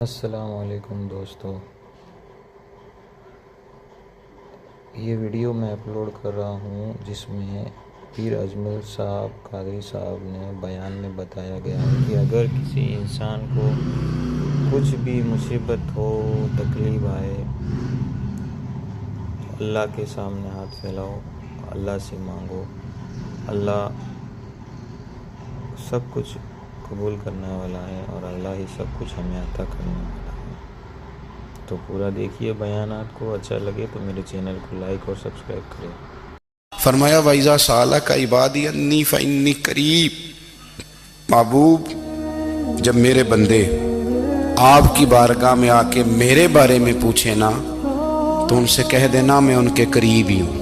السلام علیکم دوستو، یہ ویڈیو میں اپلوڈ کر رہا ہوں جس میں پیر اجمل صاحب قادری صاحب نے بیان میں بتایا گیا ہے کہ اگر کسی انسان کو کچھ بھی مصیبت ہو، تکلیف آئے، اللہ کے سامنے ہاتھ پھیلاؤ، اللہ سے مانگو، اللہ سب کچھ قبول کرنے والا ہے اور اللہ ہی سب کچھ ہمیں عطا کرنے والا ہے۔ تو پورا دیکھیے بیانات کو، اچھا لگے تو میرے چینل کو لائک اور سبسکرائب کریں۔ فرمایا وَإِذَا سَأَلَكَ عِبَادِي عَنِّي فَإِنِّي قَرِيب، محبوب جب میرے بندے آپ کی بارگاہ میں آ کے میرے بارے میں پوچھیں نا تو ان سے کہہ دینا میں ان کے قریب ہی ہوں،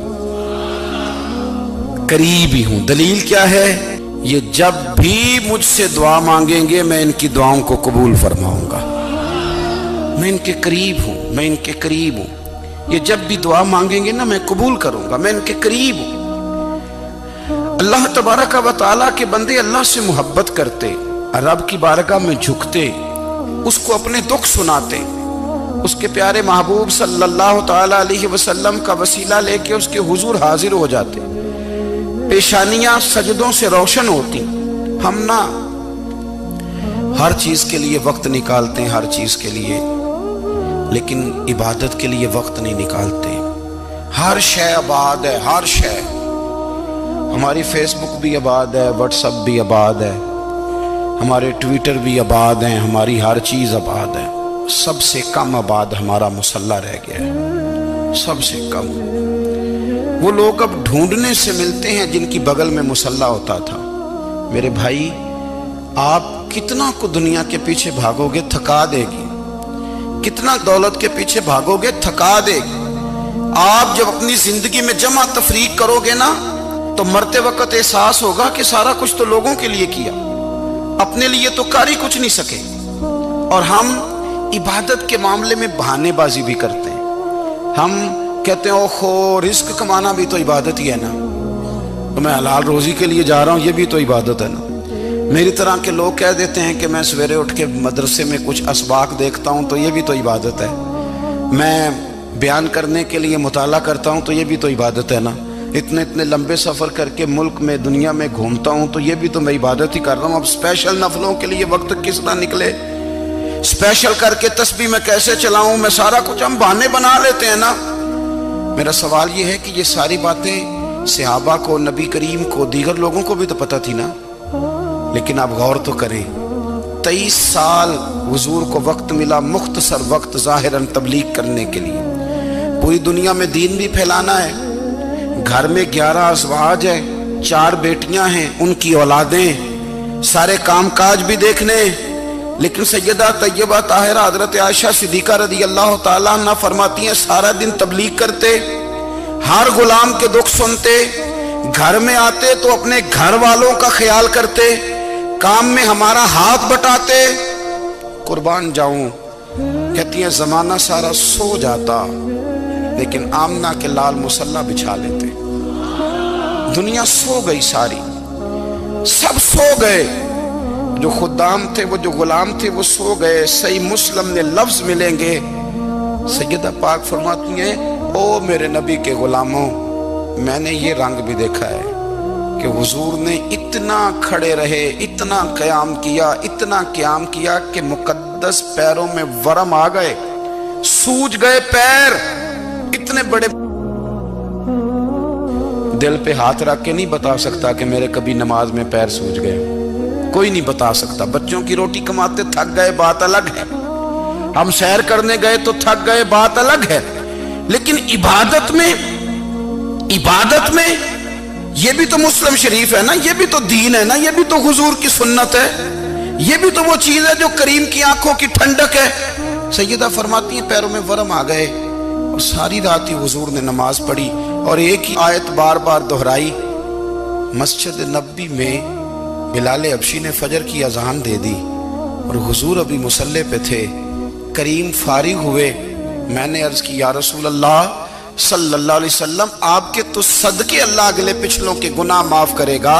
قریب ہی ہوں۔ دلیل کیا ہے؟ یہ جب بھی مجھ سے دعا مانگیں گے میں ان کی دعاؤں کو قبول فرماؤں گا، میں ان کے قریب ہوں، میں ان کے قریب ہوں۔ یہ جب بھی دعا مانگیں گے نا میں قبول کروں گا، میں ان کے قریب ہوں۔ اللہ تبارک و تعالیٰ کے بندے اللہ سے محبت کرتے، رب کی بارگاہ میں جھکتے، اس کو اپنے دکھ سناتے، اس کے پیارے محبوب صلی اللہ تعالیٰ علیہ وسلم کا وسیلہ لے کے اس کے حضور حاضر ہو جاتے، پیشانیاں سجدوں سے روشن ہوتی۔ ہم نا ہر چیز کے لیے وقت نکالتے ہیں، ہر چیز کے لیے، لیکن عبادت کے لیے وقت نہیں نکالتے۔ ہر شے آباد ہے، ہر شے، ہماری فیس بک بھی آباد ہے، واٹس ایپ بھی آباد ہے، ہمارے ٹویٹر بھی آباد ہیں، ہماری ہر چیز آباد ہے۔ سب سے کم آباد ہمارا مصلی رہ گیا ہے، سب سے کم۔ وہ لوگ اب ڈھونڈنے سے ملتے ہیں جن کی بغل میں مصلی ہوتا تھا۔ میرے بھائی، آپ کتنا کو دنیا کے پیچھے بھاگو گے تھکا دے گی، کتنا دولت کے پیچھے بھاگو گے تھکا دے گی۔ آپ جب اپنی زندگی میں جمع تفریق کرو گے نا تو مرتے وقت احساس ہوگا کہ سارا کچھ تو لوگوں کے لیے کیا، اپنے لیے تو کر ہی کچھ نہیں سکے۔ اور ہم عبادت کے معاملے میں بہانے بازی بھی کرتے ہیں۔ ہم کہتے ہیں اوہو رزق کمانا بھی تو عبادت ہی ہے نا، تو میں حلال روزی کے لیے جا رہا ہوں، یہ بھی تو عبادت ہے نا۔ میری طرح کے لوگ کہہ دیتے ہیں کہ میں سویرے اٹھ کے مدرسے میں کچھ اسباق دیکھتا ہوں تو یہ بھی تو عبادت ہے، میں بیان کرنے کے لیے مطالعہ کرتا ہوں تو یہ بھی تو عبادت ہے نا، اتنے لمبے سفر کر کے ملک میں دنیا میں گھومتا ہوں تو یہ بھی تو میں عبادت ہی کر رہا ہوں۔ اب اسپیشل نفلوں کے لیے وقت کس طرح نکلے، اسپیشل کر کے تسبیح میں کیسے چلاؤں، میں سارا کچھ ہم بہانے بنا لیتے ہیں نا۔ میرا سوال یہ ہے کہ یہ ساری باتیں صحابہ کو، نبی کریم کو، دیگر لوگوں کو بھی تو پتہ تھی نا، لیکن آپ غور تو کریں، 23 سال حضور کو وقت ملا، مختصر وقت ظاہراً تبلیغ کرنے کے لیے، پوری دنیا میں دین بھی پھیلانا ہے۔ گھر میں 11 ازواج ہے، 4 بیٹیاں ہیں، ان کی اولادیں، سارے کام کاج بھی دیکھنے، لیکن سیدہ طیبہ طاہرہ حضرت عائشہ صدیقہ رضی اللہ تعالیٰ عنہ فرماتی ہیں سارا دن تبلیغ کرتے، ہر غلام کے دکھ سنتے، گھر میں آتے تو اپنے گھر والوں کا خیال کرتے، کام میں ہمارا ہاتھ بٹاتے۔ قربان جاؤں، کہتی ہیں زمانہ سارا سو جاتا لیکن آمنہ کے لال مصلی بچھا لیتے۔ دنیا سو گئی، ساری سب سو گئے، جو خدام تھے، وہ جو غلام تھے، وہ سو گئے۔ صحیح مسلم میں لفظ ملیں گے، سیدہ پاک فرماتی ہیں او میرے نبی کے غلاموں، میں نے یہ رنگ بھی دیکھا ہے کہ حضور نے اتنا کھڑے رہے، اتنا قیام کیا، اتنا قیام کیا کہ مقدس پیروں میں ورم آ گئے، سوج گئے پیر، اتنے بڑے۔ دل پہ ہاتھ رکھ کے نہیں بتا سکتا کہ میرے کبھی نماز میں پیر سوج گئے، کوئی نہیں بتا سکتا۔ بچوں کی روٹی کماتے تھک گئے بات الگ ہے، ہم سیر کرنے گئے تو تھک گئے بات الگ ہے، لیکن عبادت میں یہ بھی تو مسلم شریف ہے نا، یہ بھی تو دین ہے نا، یہ بھی تو حضور کی سنت ہے، یہ بھی تو وہ چیز ہے جو کریم کی آنکھوں کی ٹھنڈک ہے۔ سیدہ فرماتی ہیں پیروں میں ورم آ گئے، اور ساری رات ہی حضور نے نماز پڑھی اور ایک ہی آیت بار بار دہرائی۔ مسجد نبوی میں بلال حبشی نے فجر کی اذان دے دی اور حضور ابھی مصلی پہ تھے، کریم فارغ ہوئے۔ میں نے عرض کی یا رسول اللہ صلی اللہ علیہ وسلم، آپ کے تو صدقے اللہ اگلے پچھلوں کے گناہ معاف کرے گا،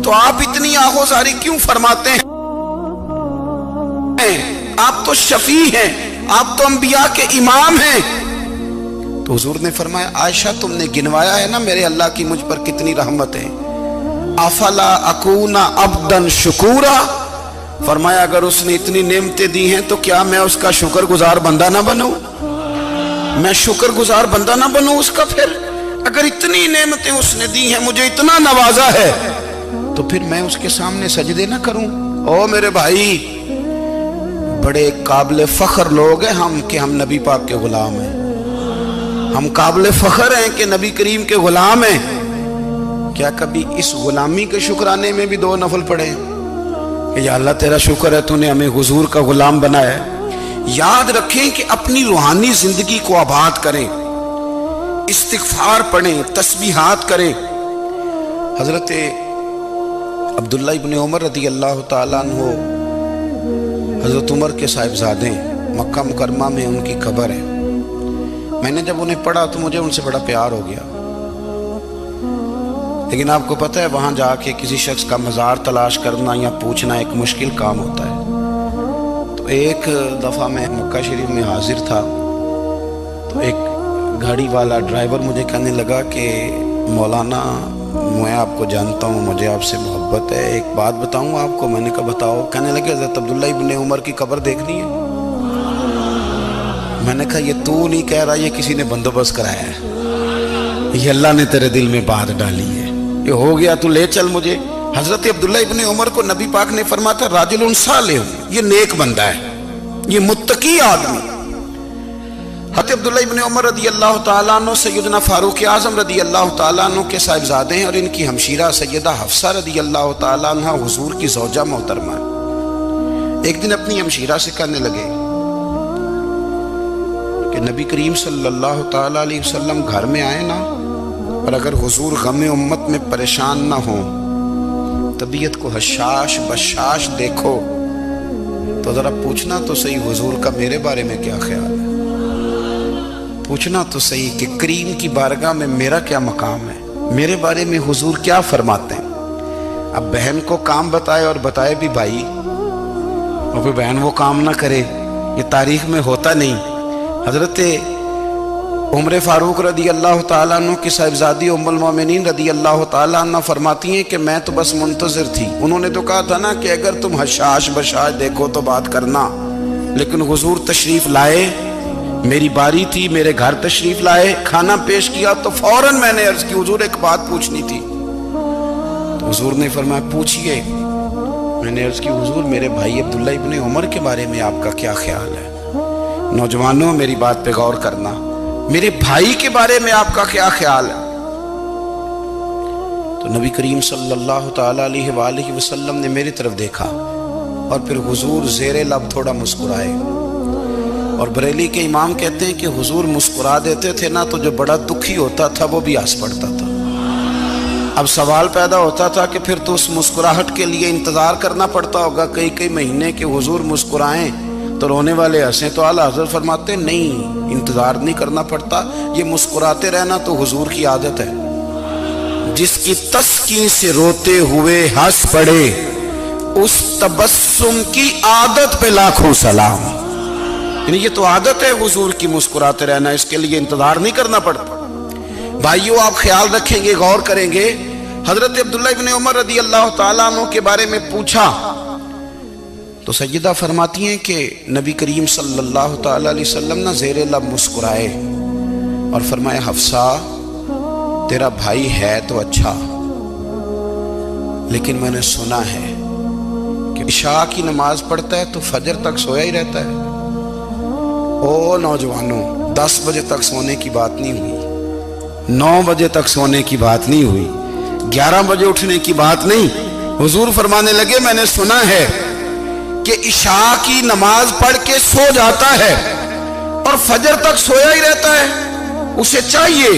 تو آپ اتنی آہوزاری کیوں فرماتے ہیں؟ آپ تو تو شفیع ہیں, آپ تو انبیاء کے امام ہیں. تو حضور نے فرمایا عائشہ تم نے گنوایا ہے نا میرے اللہ کی مجھ پر کتنی رحمت ہے. افلا اکون عبدا شکورا, فرمایا اگر اس نے اتنی نعمتیں دی ہیں تو کیا میں اس کا شکر گزار بندہ نہ بنوں, میں شکر گزار بندہ نہ بنوں اس کا. پھر اگر اتنی نعمتیں اس نے دی ہیں, مجھے اتنا نوازا ہے, تو پھر میں اس کے سامنے سجدے نہ کروں؟ او میرے بھائی, بڑے قابل فخر لوگ ہیں ہم کہ ہم نبی پاک کے غلام ہیں. ہم قابل فخر ہیں کہ نبی کریم کے غلام ہیں. کیا کبھی اس غلامی کے شکرانے میں بھی 2 نفل پڑھے کہ یا اللہ تیرا شکر ہے تو نے ہمیں حضور کا غلام بنایا ہے. یاد رکھیں کہ اپنی روحانی زندگی کو آباد کریں, استغفار پڑھیں, تسبیحات کریں. حضرت عبداللہ ابن عمر رضی اللہ تعالیٰ عنہ حضرت عمر کے صاحبزادے, مکہ مکرمہ میں ان کی قبر ہے. میں نے جب انہیں پڑھا تو مجھے ان سے بڑا پیار ہو گیا. لیکن آپ کو پتہ ہے وہاں جا کے کسی شخص کا مزار تلاش کرنا یا پوچھنا ایک مشکل کام ہوتا ہے. تو ایک دفعہ میں مکہ شریف میں حاضر تھا, تو ایک گاڑی والا ڈرائیور مجھے کہنے لگا کہ مولانا میں آپ کو جانتا ہوں, مجھے آپ سے محبت ہے, ایک بات بتاؤں آپ کو. میں نے کہا بتاؤ. کہنے لگے حضرت عبداللہ ابن عمر کی قبر دیکھنی ہے. میں نے کہا یہ تو نہیں کہہ رہا, یہ کسی نے بندوبست کرایا ہے, یہ اللہ نے تیرے دل میں بات ڈالی ہے, یہ ہو گیا تو لے چل مجھے. حضرت عبداللہ ابن عمر کو نبی پاک نے فرمایا تھا راجل صالح, یہ نیک بندہ ہے, یہ متقی آدمی. حضرت عبداللہ ابن عمر رضی اللہ تعالیٰ عنہ سیدنا فاروق اعظم رضی اللہ تعالیٰ عنہ کے صاحبزادے ہیں, اور ان کی ہمشیرہ سیدہ حفصہ رضی اللہ تعالیٰ عنہ حضور کی زوجہ محترمہ. ایک دن اپنی ہمشیرہ سے کہنے لگے کہ نبی کریم صلی اللہ تعالیٰ علیہ وسلم گھر میں آئے نا, اور اگر حضور غم امت میں پریشان نہ ہوں, طبیعت کو حشاش بشاش دیکھو, تو ذرا پوچھنا تو صحیح حضور کا میرے بارے میں کیا خیال ہے. پوچھنا تو صحیح کہ کریم کی بارگاہ میں میرا کیا مقام ہے, میرے بارے میں حضور کیا فرماتے ہیں. اب بہن کو کام بتائے, اور بتائے بھی بھائی, اور پھر بہن وہ کام نہ کرے, یہ تاریخ میں ہوتا نہیں. حضرت عمر فاروق رضی اللہ تعالیٰ عنہ کی صاحبزادی ام المومنین رضی اللہ تعالیٰ عنہ فرماتی ہیں کہ میں تو بس منتظر تھی. انہوں نے تو کہا تھا نا کہ اگر تم حشاش بشاش دیکھو تو بات کرنا, لیکن حضور تشریف لائے, میری باری تھی, میرے گھر تشریف لائے, کھانا پیش کیا تو فوراً میں نے عرض کی حضور ایک بات پوچھنی تھی. تو حضور نے فرمایا پوچھئے. میں نے عرض کی حضور میرے بھائی عبداللہ ابن عمر کے بارے میں آپ کا کیا خیال ہے. نوجوانوں میری بات پہ غور کرنا, میرے بھائی کے بارے میں آپ کا کیا خیال ہے. تو نبی کریم صلی اللہ تعالیٰ علیہ وآلہ وسلم نے میری طرف دیکھا, اور پھر حضور زیر لب تھوڑا مسکرائے. اور بریلی کے امام کہتے ہیں کہ حضور مسکرا دیتے تھے نا, تو جو بڑا دکھی ہوتا تھا وہ بھی ہنس پڑتا تھا. اب سوال پیدا ہوتا تھا کہ پھر تو اس مسکراہٹ کے لیے انتظار کرنا پڑتا ہوگا کئی مہینے کہ حضور مسکرائیں تو رونے والے ہنسیں. تو اعلیٰ حضرت فرماتے نہیں, انتظار نہیں کرنا پڑتا, یہ مسکراتے رہنا تو حضور کی عادت ہے. جس کی تسکین سے روتے ہوئے ہنس پڑے, اس تبسم کی عادت پہ لاکھوں سلام. یعنی یہ تو عادت ہے حضور کی مسکراتے رہنا, اس کے لیے انتظار نہیں کرنا پڑتا. بھائیو آپ خیال رکھیں گے, غور کریں گے. حضرت عبداللہ ابن عمر رضی اللہ تعالیٰ عنہ کے بارے میں پوچھا تو سیدہ فرماتی ہیں کہ نبی کریم صلی اللہ تعالیٰ علیہ وسلم نہ زیر لب مسکرائے اور فرمایا حفصہ تیرا بھائی ہے تو اچھا, لیکن میں نے سنا ہے کہ عشاء کی نماز پڑھتا ہے تو فجر تک سویا ہی رہتا ہے. او نوجوانوں, 10 بجے تک سونے کی بات نہیں ہوئی, 9 بجے تک سونے کی بات نہیں ہوئی, 11 بجے اٹھنے کی بات نہیں. حضور فرمانے لگے میں نے سنا ہے کہ عشاء کی نماز پڑھ کے سو جاتا ہے اور فجر تک سویا ہی رہتا ہے. اسے چاہیے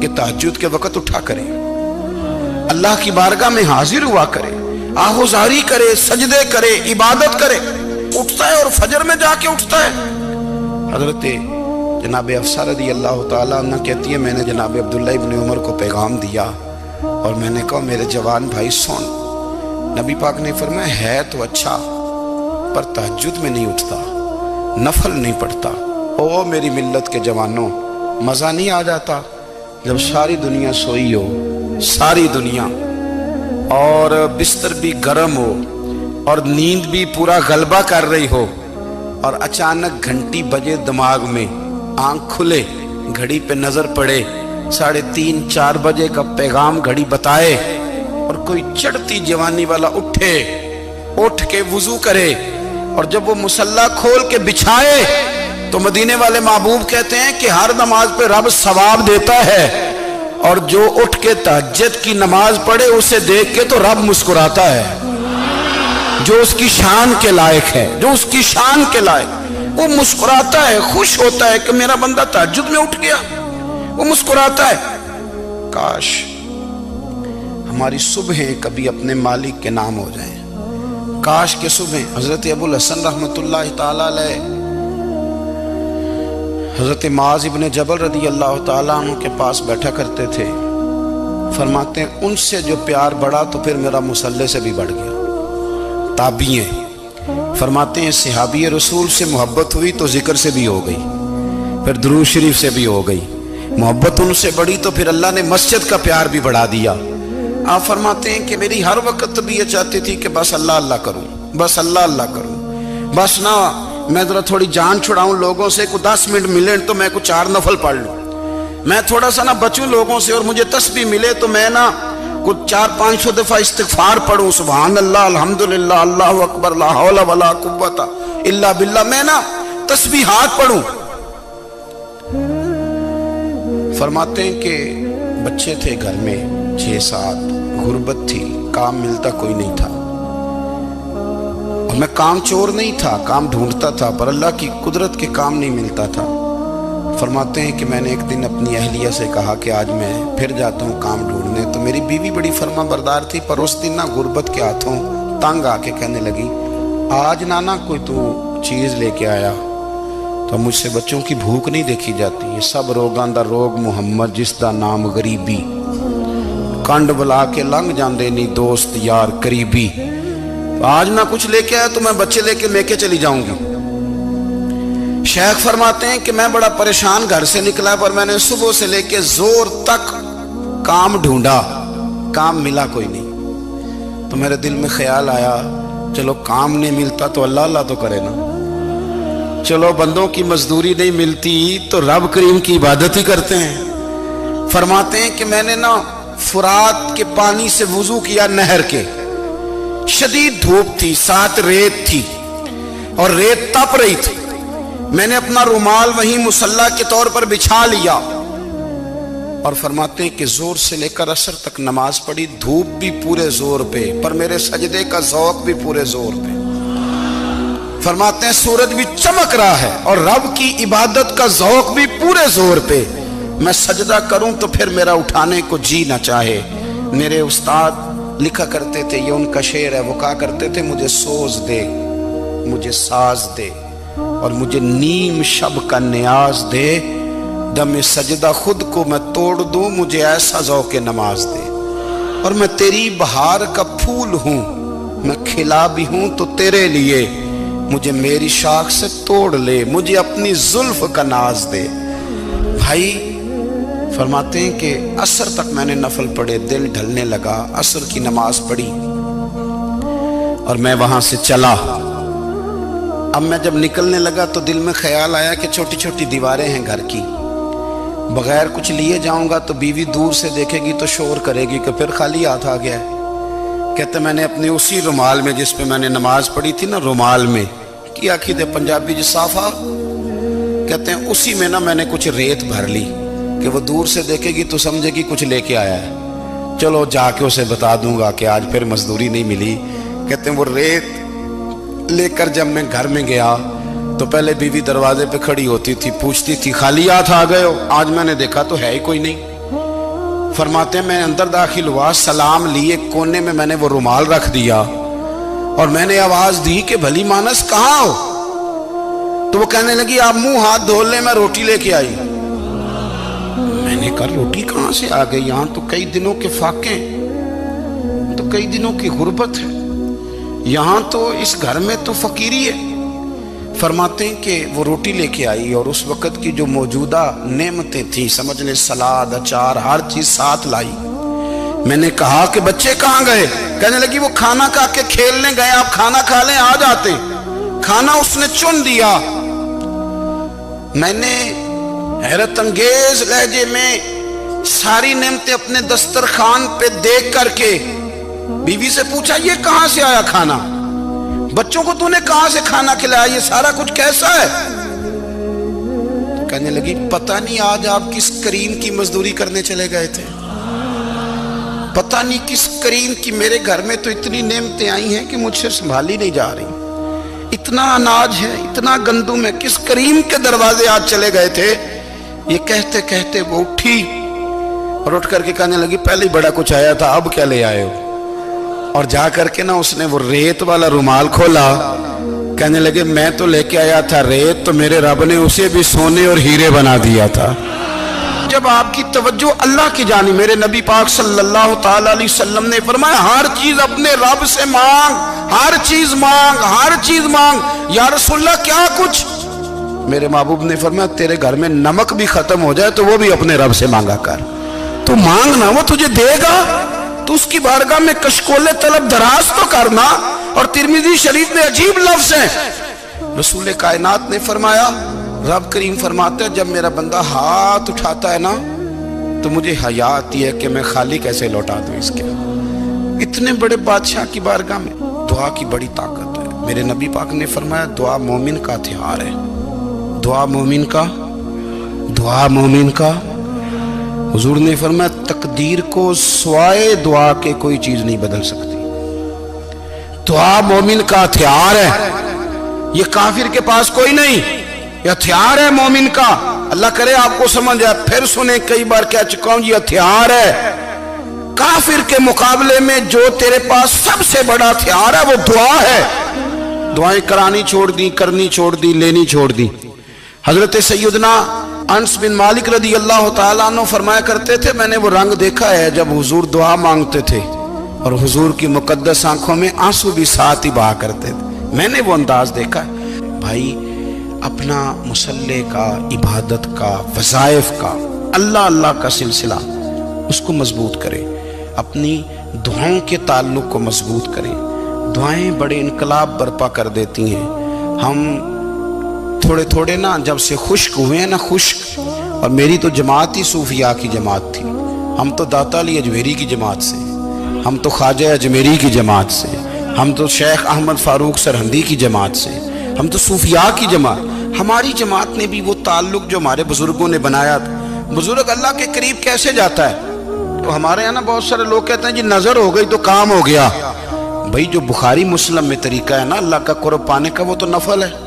کہ تہجد کے وقت اٹھا کرے, اللہ کی بارگاہ میں حاضر ہوا کرے, آہوزاری کرے, سجدے کرے, عبادت کرے. اٹھتا ہے اور فجر میں جا کے اٹھتا ہے. حضرت جناب حفصہ رضی اللہ تعالیٰ عنہ کہتی ہے میں نے جناب عبداللہ ابن عمر کو پیغام دیا اور میں نے کہا میرے جوان بھائی سن. نبی پاک نے فرمایا ہے تو اچھا پر تہجد میں نہیں اٹھتا. नफल नहीं पढ़ता। ओ मेरी मिल्लत के जवानों, मज़ा नहीं आ जाता जब सारी दुनिया सोई हो, सारी दुनिया, और बिस्तर भी गर्म हो और नींद भी पूरा गलबा कर रही हो, और अचानक घंटी बजे दिमाग में, आंख खुले, घड़ी पे नजर पड़े, 3:30-4 बजे का पैगाम घड़ी बताए, और कोई चढ़ती जवानी वाला उठ के वुजू करे, और जब वो मुसल्ला खोल के बिछाए तो मदीने वाले महबूब कहते हैं कि हर नमाज पे रब सवाब देता है, और जो उठ के तहज्जुद की नमाज पढ़े उसे देख के तो रब मुस्कुराता है। जो उसकी शान के लायक है, जो उसकी शान के लायक, वो मुस्कुराता है, खुश होता है कि मेरा बंदा तहज्जुद में उठ गया, वो मुस्कुराता है। काश हमारी सुबहें कभी अपने मालिक के नाम हो जाएं। काश के सुबह हजरत अबुल हसन रहमतुल्लाह ताला अलैह हजरत माज इब्ने जबल रदी अल्लाह ताला अन्हु के पास बैठा करते थे। फरमाते हैं उनसे जो प्यार बढ़ा तो फिर मेरा मुसल्ले से भी बढ़ गया। ताबी फरमाते हैं सहाबी रसूल से मोहब्बत हुई तो जिक्र से भी हो गई, फिर दुरूद शरीफ से भी हो गई। मोहब्बत उनसे बढ़ी तो फिर अल्लाह ने मस्जिद का प्यार भी बढ़ा दिया। आप फरमाते हैं कि मेरी हर वक्त तबीयत चाहती थी कि बस अल्लाह अल्लाह करूं, बस अल्लाह अल्लाह करूं, बस ना मैं जरा थोड़ी जान छुड़ाऊं लोगों से, कुछ 10 मिनट मिले तो मैं कुछ 4 नफल पढ़ लूं, मैं थोड़ा सा ना बचूं लोगों से, और मुझे तस्बीह मिले तो मैं ना कुछ 400-500 दफा इस्तिगफार पढ़ूं, सुभान अल्लाह, अल्हम्दुलिल्लाह, अल्लाहु अकबर, ला हौला वला कुव्वता इल्ला बिल्लाह, मैं ना तस्बीहात पढ़ूं। फरमाते हैं कि बच्चे थे घर में 6-7, गुर्बत थी, काम मिलता कोई नहीं था, और मैं काम चोर नहीं था, काम ढूंढता था, पर अल्लाह की कुदरत के काम नहीं मिलता था। फरमाते हैं कि मैंने एक दिन अपनी अहलिया से कहा कि आज मैं फिर जाता हूँ काम ढूंढने, तो मेरी बीवी बड़ी फर्मा बरदार थी, पर उस दिन ना गुर्बत के हाथों तंग आके कहने लगी, आज नाना कोई तू चीज़ लेके आया, तो मुझसे बच्चों की भूख नहीं देखी जाती। ये सब रोगां दा रोग मुहम्मद, जिसदा नाम गरीबी, कंड बुला के लंघ जाते नहीं दोस्त यार करीबी, आज ना कुछ लेके आया तो मैं बच्चे लेके चली जाऊंगी। शेख फरमाते हैं कि मैं बड़ा परेशान घर से निकला, पर मैंने सुबह से लेके जोर तक काम ढूंढा, काम मिला कोई नहीं। तो मेरे दिल में ख्याल आया, चलो काम नहीं मिलता तो अल्लाह अल्लाह तो करे ना, चलो बंदों की मजदूरी नहीं मिलती तो रब करीम की इबादत ही करते हैं। फरमाते हैं कि मैंने ना फुरात के पानी से वुजू किया, नहर के, शदीद धूप थी, साथ रेत थी और रेत तप रही थी। मैंने अपना रुमाल वहीं मुसल्ला के तौर पर बिछा लिया, और फरमाते हैं कि जोर से लेकर असर तक नमाज पढ़ी, धूप भी पूरे जोर पे, पर मेरे सजदे का ज़ौक़ भी पूरे जोर पे। फरमाते हैं सूरज भी चमक रहा है और रब की इबादत का ज़ौक़ भी पूरे जोर पे। मैं सजदा करूं तो फिर मेरा उठाने को जी ना चाहे। मेरे उस्ताद लिखा करते थे, ये उनका शेर है, वो कहा करते थे, मुझे सोज दे, मुझे साज दे, और मुझे नीम शब का न्याज दे, दम सजदा खुद को मैं तोड़ दूं, मुझे ऐसा ज़ौक़े नमाज दे। और मैं तेरी बहार का फूल हूं, मैं खिला भी हूं तो तेरे लिए, मुझे मेरी शाख से तोड़ ले, मुझे अपनी जुल्फ का नाज दे। भाई फरमाते हैं कि असर तक मैंने नफल पढ़े, दिल ढलने लगा, असर की नमाज पढ़ी और मैं वहां से चला। अब मैं जब निकलने लगा तो दिल में ख्याल आया कि छोटी छोटी दीवारें हैं घर की, बगैर कुछ लिए जाऊंगा तो बीवी दूर से देखेगी तो शोर करेगी कि फिर खाली हाथ आ गया है। कहते मैंने अपने उसी रुमाल में जिस पे मैंने नमाज पढ़ी थी ना, रुमाल में की आखी दे पंजाबी जी साफा, कहते हैं उसी में ना मैंने कुछ रेत भर ली कि वो दूर से देखेगी तो समझेगी कुछ लेके आया है, चलो जाके उसे बता दूंगा कि आज फिर मजदूरी नहीं मिली। कहते हैं वो रेत लेकर जब मैं घर में गया तो पहले बीवी दरवाजे पे खड़ी होती थी, पूछती थी खाली हाथ आ गए हो? आज मैंने देखा तो है ही कोई नहीं। फरमाते हैं मैं अंदर दाखिल हुआ, सलाम लिए, कोने में मैंने वो रुमाल रख दिया और मैंने आवाज दी कि भली मानस कहाँ हो? तो वो कहने लगी आप मुंह हाथ धो ले, मैं रोटी लेके आई। मैंने कहा रोटी कहाँ से आ गई? यहाँ तो कई दिनों के फाके, तो कई दिनों की गुर्बत है, यहाँ तो इस घर में तो फकीरी है। फरमाते हैं कि वो रोटी लेके आई और उस वक़्त की जो मौजूदा नेमतें थी, समझ लें सलाद अचार हर चीज़ साथ लाई। मैंने कहा कि बच्चे कहाँ गए? कहने लगी वो खाना खा के खेलने गए, आप खाना खा लें आ जाते। खाना उसने चुन दिया। मैंने हैरत अंगेज लहजे में सारी नेमतें अपने दस्तरखान पे देख करके बीवी से पूछा, ये कहां से आया खाना? बच्चों को तूने कहां से खाना खिलाया? ये सारा कुछ कैसा है? कहने लगी पता नहीं आज आप किस करीम की मजदूरी करने चले गए थे, पता नहीं किस करीम की। मेरे घर में तो इतनी नेमतें आई हैं कि मुझसे संभाली नहीं जा रही। इतना अनाज है, इतना गंदुम है, किस करीम के दरवाजे आज चले गए थे? ये कहते कहते वो उठी और उठ करके कहने लगी पहले ही बड़ा कुछ आया था, अब क्या ले आए हो? और जा करके ना उसने वो रेत वाला रुमाल खोला। कहने लगे मैं तो लेके आया था रेत, तो मेरे रब ने उसे भी सोने और हीरे बना दिया था। जब आपकी तवज्जो अल्लाह की जानी, मेरे नबी पाक सल्लल्लाहु ताला अलैहि वसल्लम ने फरमाया हर चीज अपने रब से मांग, हर चीज मांग, हर चीज मांग। या रसूलल्लाह क्या कुछ? मेरे महबूब ने फरमाया तेरे घर में नमक भी खत्म हो जाए तो वो भी अपने रब से मांगा कर। तो मांगना, वो तुझे देगा, तो उसकी बारगाह में कशकोले तलब दराज तो करना। और तिरमिजी शरीफ में अजीब लफ्ज है, रसूल कायनात ने फरमाया, रब करीम फरमाते हैं जब मेरा बंदा हाथ उठाता है ना तो मुझे हया आती है कि मैं खाली कैसे लौटा दूं इसके। इतने बड़े बादशाह की बारगाह में दुआ की बड़ी ताकत है। मेरे नबी पाक ने फरमाया दुआ मोमिन का हथियार है, दुआ मोमिन का, दुआ मोमिन का। हुजूर ने फरमाया तकदीर को स्वाए दुआ के कोई चीज नहीं बदल सकती। दुआ मोमिन का हथियार है, ये काफिर के पास कोई नहीं, ये हथियार है मोमिन का। अल्लाह करे आपको समझ आए। फिर सुने, कई बार कह चुका हूं, ये हथियार है। काफिर के मुकाबले में जो तेरे पास सबसे बड़ा हथियार है वो दुआ है। दुआएं करानी छोड़ दी, करनी छोड़ दी, लेनी छोड़ दी। हजरत सैयदना अनस बिन मालिक रदी अल्लाह तआला अन्हु फरमाया करते थे, मैंने वो रंग देखा है जब हुजूर दुआ मांगते थे और हुजूर की मुकद्दस आंखों में आंसू भी साथ ही बहा करते थे। मैंने वो अंदाज देखा है। भाई अपना मुसल्ले का, इबादत का, वज़ाइफ का, अल्लाह अल्लाह का सिलसिला उसको मजबूत करें, अपनी दुआओं के ताल्लुक को मजबूत करें। दुआएं बड़े इनकलाब बर्पा कर देती हैं। हम थोड़े थोड़े ना जब से खुश्क हुए हैं ना, खुश्क, और मेरी तो जमात ही सूफिया की जमात थी। हम तो दाता अली अजमेरी की जमात से, हम तो ख्वाजा अजमेरी की जमात से, हम तो शेख अहमद फारूक सरहंदी की जमात से, हम तो सूफिया की जमात। हमारी जमात ने भी वो ताल्लुक जो हमारे बुजुर्गों ने बनाया था। बुजुर्ग अल्लाह के करीब कैसे जाता है? तो हमारे यहाँ ना बहुत सारे लोग कहते हैं जी नजर हो गई तो काम हो गया। भाई जो बुखारी मुस्लिम में तरीका है ना अल्लाह का कुर्ब पाने का, वो तो नफल है।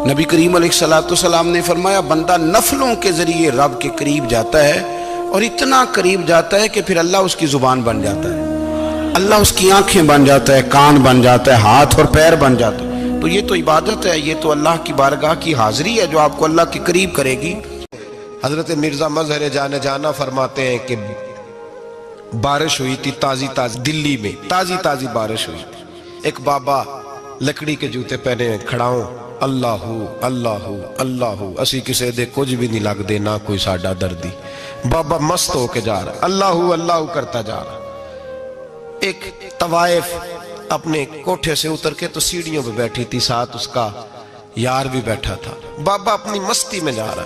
नबी करीम अलैहिस्सलाम ने फरमाया बंदा नफलों के जरिए रब के करीब जाता है और इतना करीब जाता है कि फिर अल्लाह उसकी जुबान बन जाता है, अल्लाह उसकी आंखें बन जाता है, कान बन जाता है, हाथ और पैर बन जाता है। तो ये तो इबादत है, ये तो अल्लाह की बारगाह की हाजिरी है जो आपको अल्लाह के करीब करेगी। हजरत मिर्जा मजहर जाने जाना फरमाते हैं कि बारिश हुई थी ताजी ताजी, दिल्ली में ताजी ताजी बारिश हुई थी। एक बाबा लकड़ी के जूते पहने खड़ा हूं, अल्लाहू अल्लाहू अल्लाहू, असी किसी दे कुछ भी नहीं लगते, ना कोई साडा दर्दी। बाबा मस्त होके जा रहा, अल्लाहू अल्लाहू करता जा रहा। एक तवाइफ अपने कोठे से उतर के तो सीढ़ियों पे बैठी थी, साथ उसका यार भी बैठा था। बाबा अपनी मस्ती में जा रहा,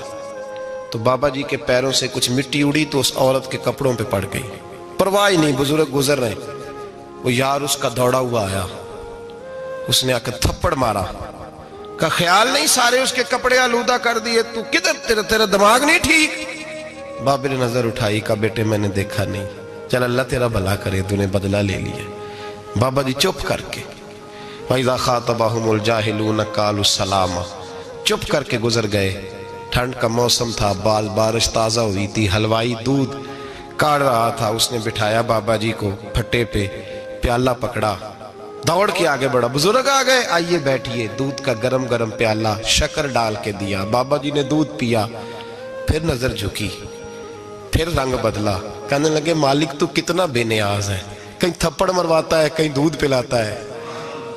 तो बाबा जी के पैरों से कुछ मिट्टी उड़ी तो उस औरत के कपड़ों पे पड़ गई। परवाह ही नहीं, बुजुर्ग गुजर रहे। वो यार उसका दौड़ा हुआ आया, उसने आकर थप्पड़ मारा, का ख्याल नहीं सारे उसके कपड़े आलूदा कर दिए, तू किधर, तेरा दिमाग नहीं ठीक। बाबे ने नजर उठाई, का बेटे मैंने देखा नहीं, चल अल्लाह तेरा भला करे, तूने बदला ले लिया। बाबा जी चुप करके, वइज़ा ख़ातबहुमुल जाहिलून क़ालू सलामा, चुप करके गुजर गए। ठंड का मौसम था, बारिश ताज़ा हुई थी, हलवाई दूध काढ़ रहा था, उसने बिठाया बाबा जी को फट्टे पे, प्याला पकड़ा, दौड़ के आगे बढ़ा, बुजुर्ग आ गए, आइए बैठिए। दूध का गरम गरम प्याला शक्कर डाल के दिया, बाबा जी ने दूध पिया, फिर नजर झुकी, फिर रंग बदला, कहने लगे मालिक तू कितना बेनियाज है, कहीं थप्पड़ मरवाता है, कहीं दूध पिलाता है।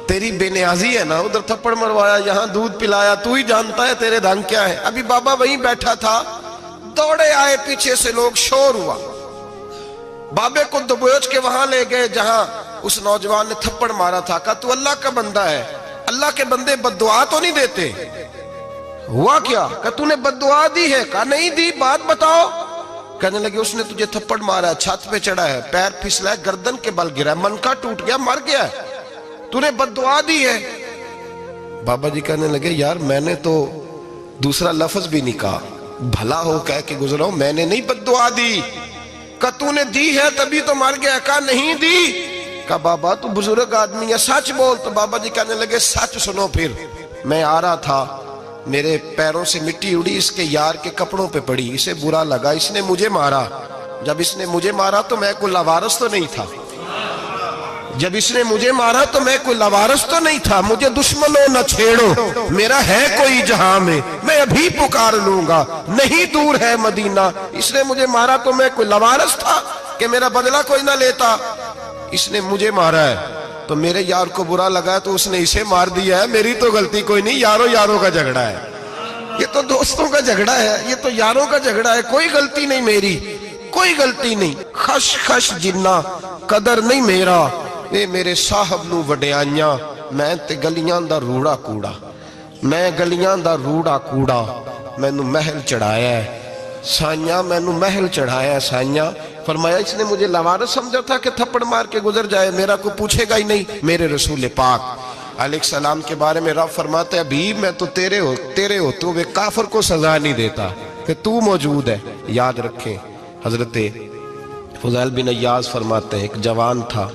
तेरी बेनियाजी है ना, उधर थप्पड़ मरवाया, यहाँ दूध पिलाया, तू ही जानता है तेरे ढंग क्या है। अभी बाबा वहीं बैठा था, दौड़े आए पीछे से लोग, शोर हुआ, बाबे को दबोच के वहां ले गए जहां उस नौजवान ने थप्पड़ मारा था। कहा तू अल्लाह का बंदा है, अल्लाह के बंदे बद्दुआ तो नहीं देते। हुआ क्या? कहा तूने बद्दुआ दी है? कहा नहीं दी, बात बताओ। कहने लगे उसने तुझे थप्पड़ मारा, छत पे चढ़ा है, पैर फिसला है, गर्दन के बल गिरा, मनका टूट गया, मर गया, तूने बद्दुआ दी है। बाबा जी कहने लगे यार मैंने तो दूसरा लफ्ज भी नहीं कहा, भला हो कह के गुजरा हूं, मैंने नहीं बद्दुआ दी। कहा तूने दी है तभी तो मर गया। कहा नहीं दी। कहा बाबा तू बुजुर्ग आदमी है, सच बोल। तो बाबा जी कहने लगे सच सुनो। फिर मैं आ रहा था, मेरे पैरों से मिट्टी उड़ी, इसके यार के कपड़ों पे पड़ी, इसे बुरा लगा, इसने मुझे मारा। जब इसने मुझे मारा तो मैं कोई लवारस तो नहीं था, जब इसने मुझे मारा तो मैं कोई लवारस तो नहीं था। मुझे दुश्मनों न छेड़ो, मेरा है कोई जहां में, मैं अभी पुकार लूंगा, नहीं दूर है मदीना। इसने मुझे मारा तो मैं कोई लवारस था कि मेरा बदला कोई ना लेता। इसने मुझे मारा है तो मेरे यार को बुरा लगा तो उसने इसे मार दिया है, मेरी तो गलती कोई नहीं, यारों यारों का झगड़ा है, ये तो दोस्तों का झगड़ा है, ये तो यारों का झगड़ा है, कोई गलती नहीं मेरी, कोई गलती नहीं। खश खश जिन्ना कदर नहीं मेरा, ए मेरे साहब नू वडियाइयां, मैं ते गलियां दा रूड़ा कूड़ा, मैं गलियां दा रूड़ा कूड़ा, मैनू महल चढ़ाया है साइया, मैनू महल चढ़ाया है साइया। फरमाया इसने मुझे लवारस समझा था कि थप्पड़ मार के गुजर जाए, मेरा को पूछेगा ही नहीं। मेरे रसूल पाक अलैहिस्सलाम के बारे में रब फरमाते हैं अभी मैं तो तेरे होते हुए काफिर को सजा नहीं देता कि तू मौजूद है। याद रखें, हजरत फुज़ैल बिन अय्याज़ फरमाते हैं एक जवान था,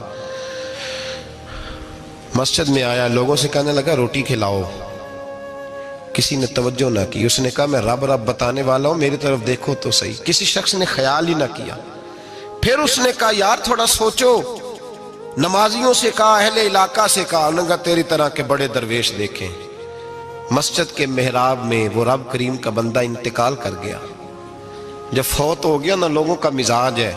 मस्जिद में आया, लोगों से कहने लगा रोटी खिलाओ, किसी ने तवज्जो ना की। उसने कहा मैं रब रब बताने वाला हूं, मेरी तरफ देखो तो सही। किसी शख्स ने ख्याल ही ना किया। फिर उसने कहा यार थोड़ा सोचो, नमाजियों से कहा, अहले इलाका से कहा, उन्होंने तेरी तरह के बड़े दरवेश देखे। मस्जिद के मेहराब में वो रब करीम का बंदा इंतकाल कर गया। जब फौत हो गया ना, लोगों का मिजाज है,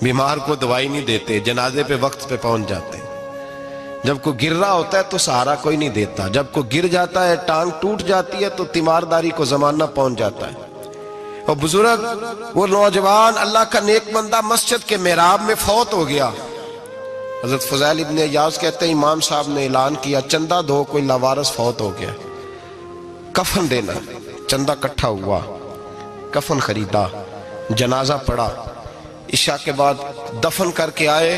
बीमार को दवाई नहीं देते, जनाजे पे वक्त पे पहुंच जाते। जब कोई गिर रहा होता है तो सहारा कोई नहीं देता, जब कोई गिर जाता है, टांग टूट जाती है तो तीमारदारी को जमाना पहुंच जाता है। और बुजुर्ग वो नौजवान अल्लाह का नेक बंदा मस्जिद के मेहराब में फौत हो गया। हजरत फुज़ैल इब्न अय्याज़ कहते हैं इमाम साहब ने ऐलान किया चंदा दो, कोई लावारिस फौत हो गया, कफन देना। चंदा इकट्ठा हुआ, कफन खरीदा, जनाजा पड़ा, इशा के बाद दफन करके आए।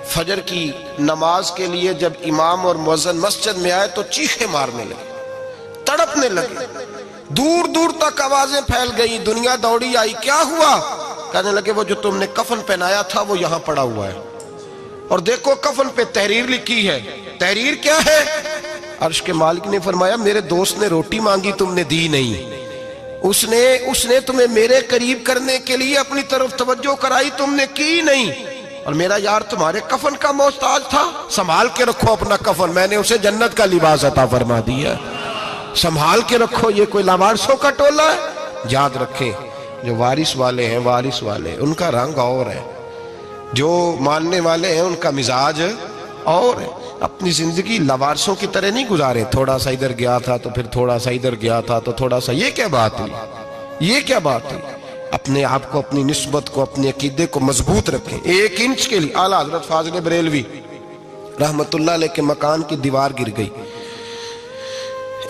फजर की नमाज के लिए जब इमाम और मुअज्जिन मस्जिद में आए तो चीखे मारने लगे, तड़पने लगे, दूर दूर तक आवाजें फैल गई, दुनिया दौड़ी आई। क्या हुआ? कहने लगे वो जो तुमने कफन पहनाया था वो यहां पड़ा हुआ है, और देखो कफन पे तहरीर लिखी है। तहरीर क्या है? अर्श के मालिक ने फरमाया मेरे दोस्त ने रोटी मांगी, तुमने दी नहीं, उसने तुम्हें मेरे करीब करने के लिए अपनी तरफ तवज्जो कराई, तुमने की नहीं, और मेरा यार तुम्हारे कफन का मोहताज था, संभाल के रखो अपना कफन, मैंने उसे जन्नत का लिबास अता फरमा दिया, संभाल के रखो, ये कोई लावारिसों का टोला है। याद रखें जो वारिस वाले हैं, वारिस वाले उनका रंग और है, जो मानने वाले हैं उनका मिजाज और है। अपनी जिंदगी लवारिसों की तरह नहीं गुजारे, थोड़ा सा इधर गया था तो फिर थोड़ा सा इधर गया था तो थोड़ा सा, ये क्या बात हुई, ये क्या बात हुई। अपने आप को, अपनी निस्बत को, अपने अकीदे को मजबूत रखें। 1 इंच के लिए आला हजरत फाजिल बरेलवी रहमतुल्लाह अलैह के मकान की दीवार गिर गई,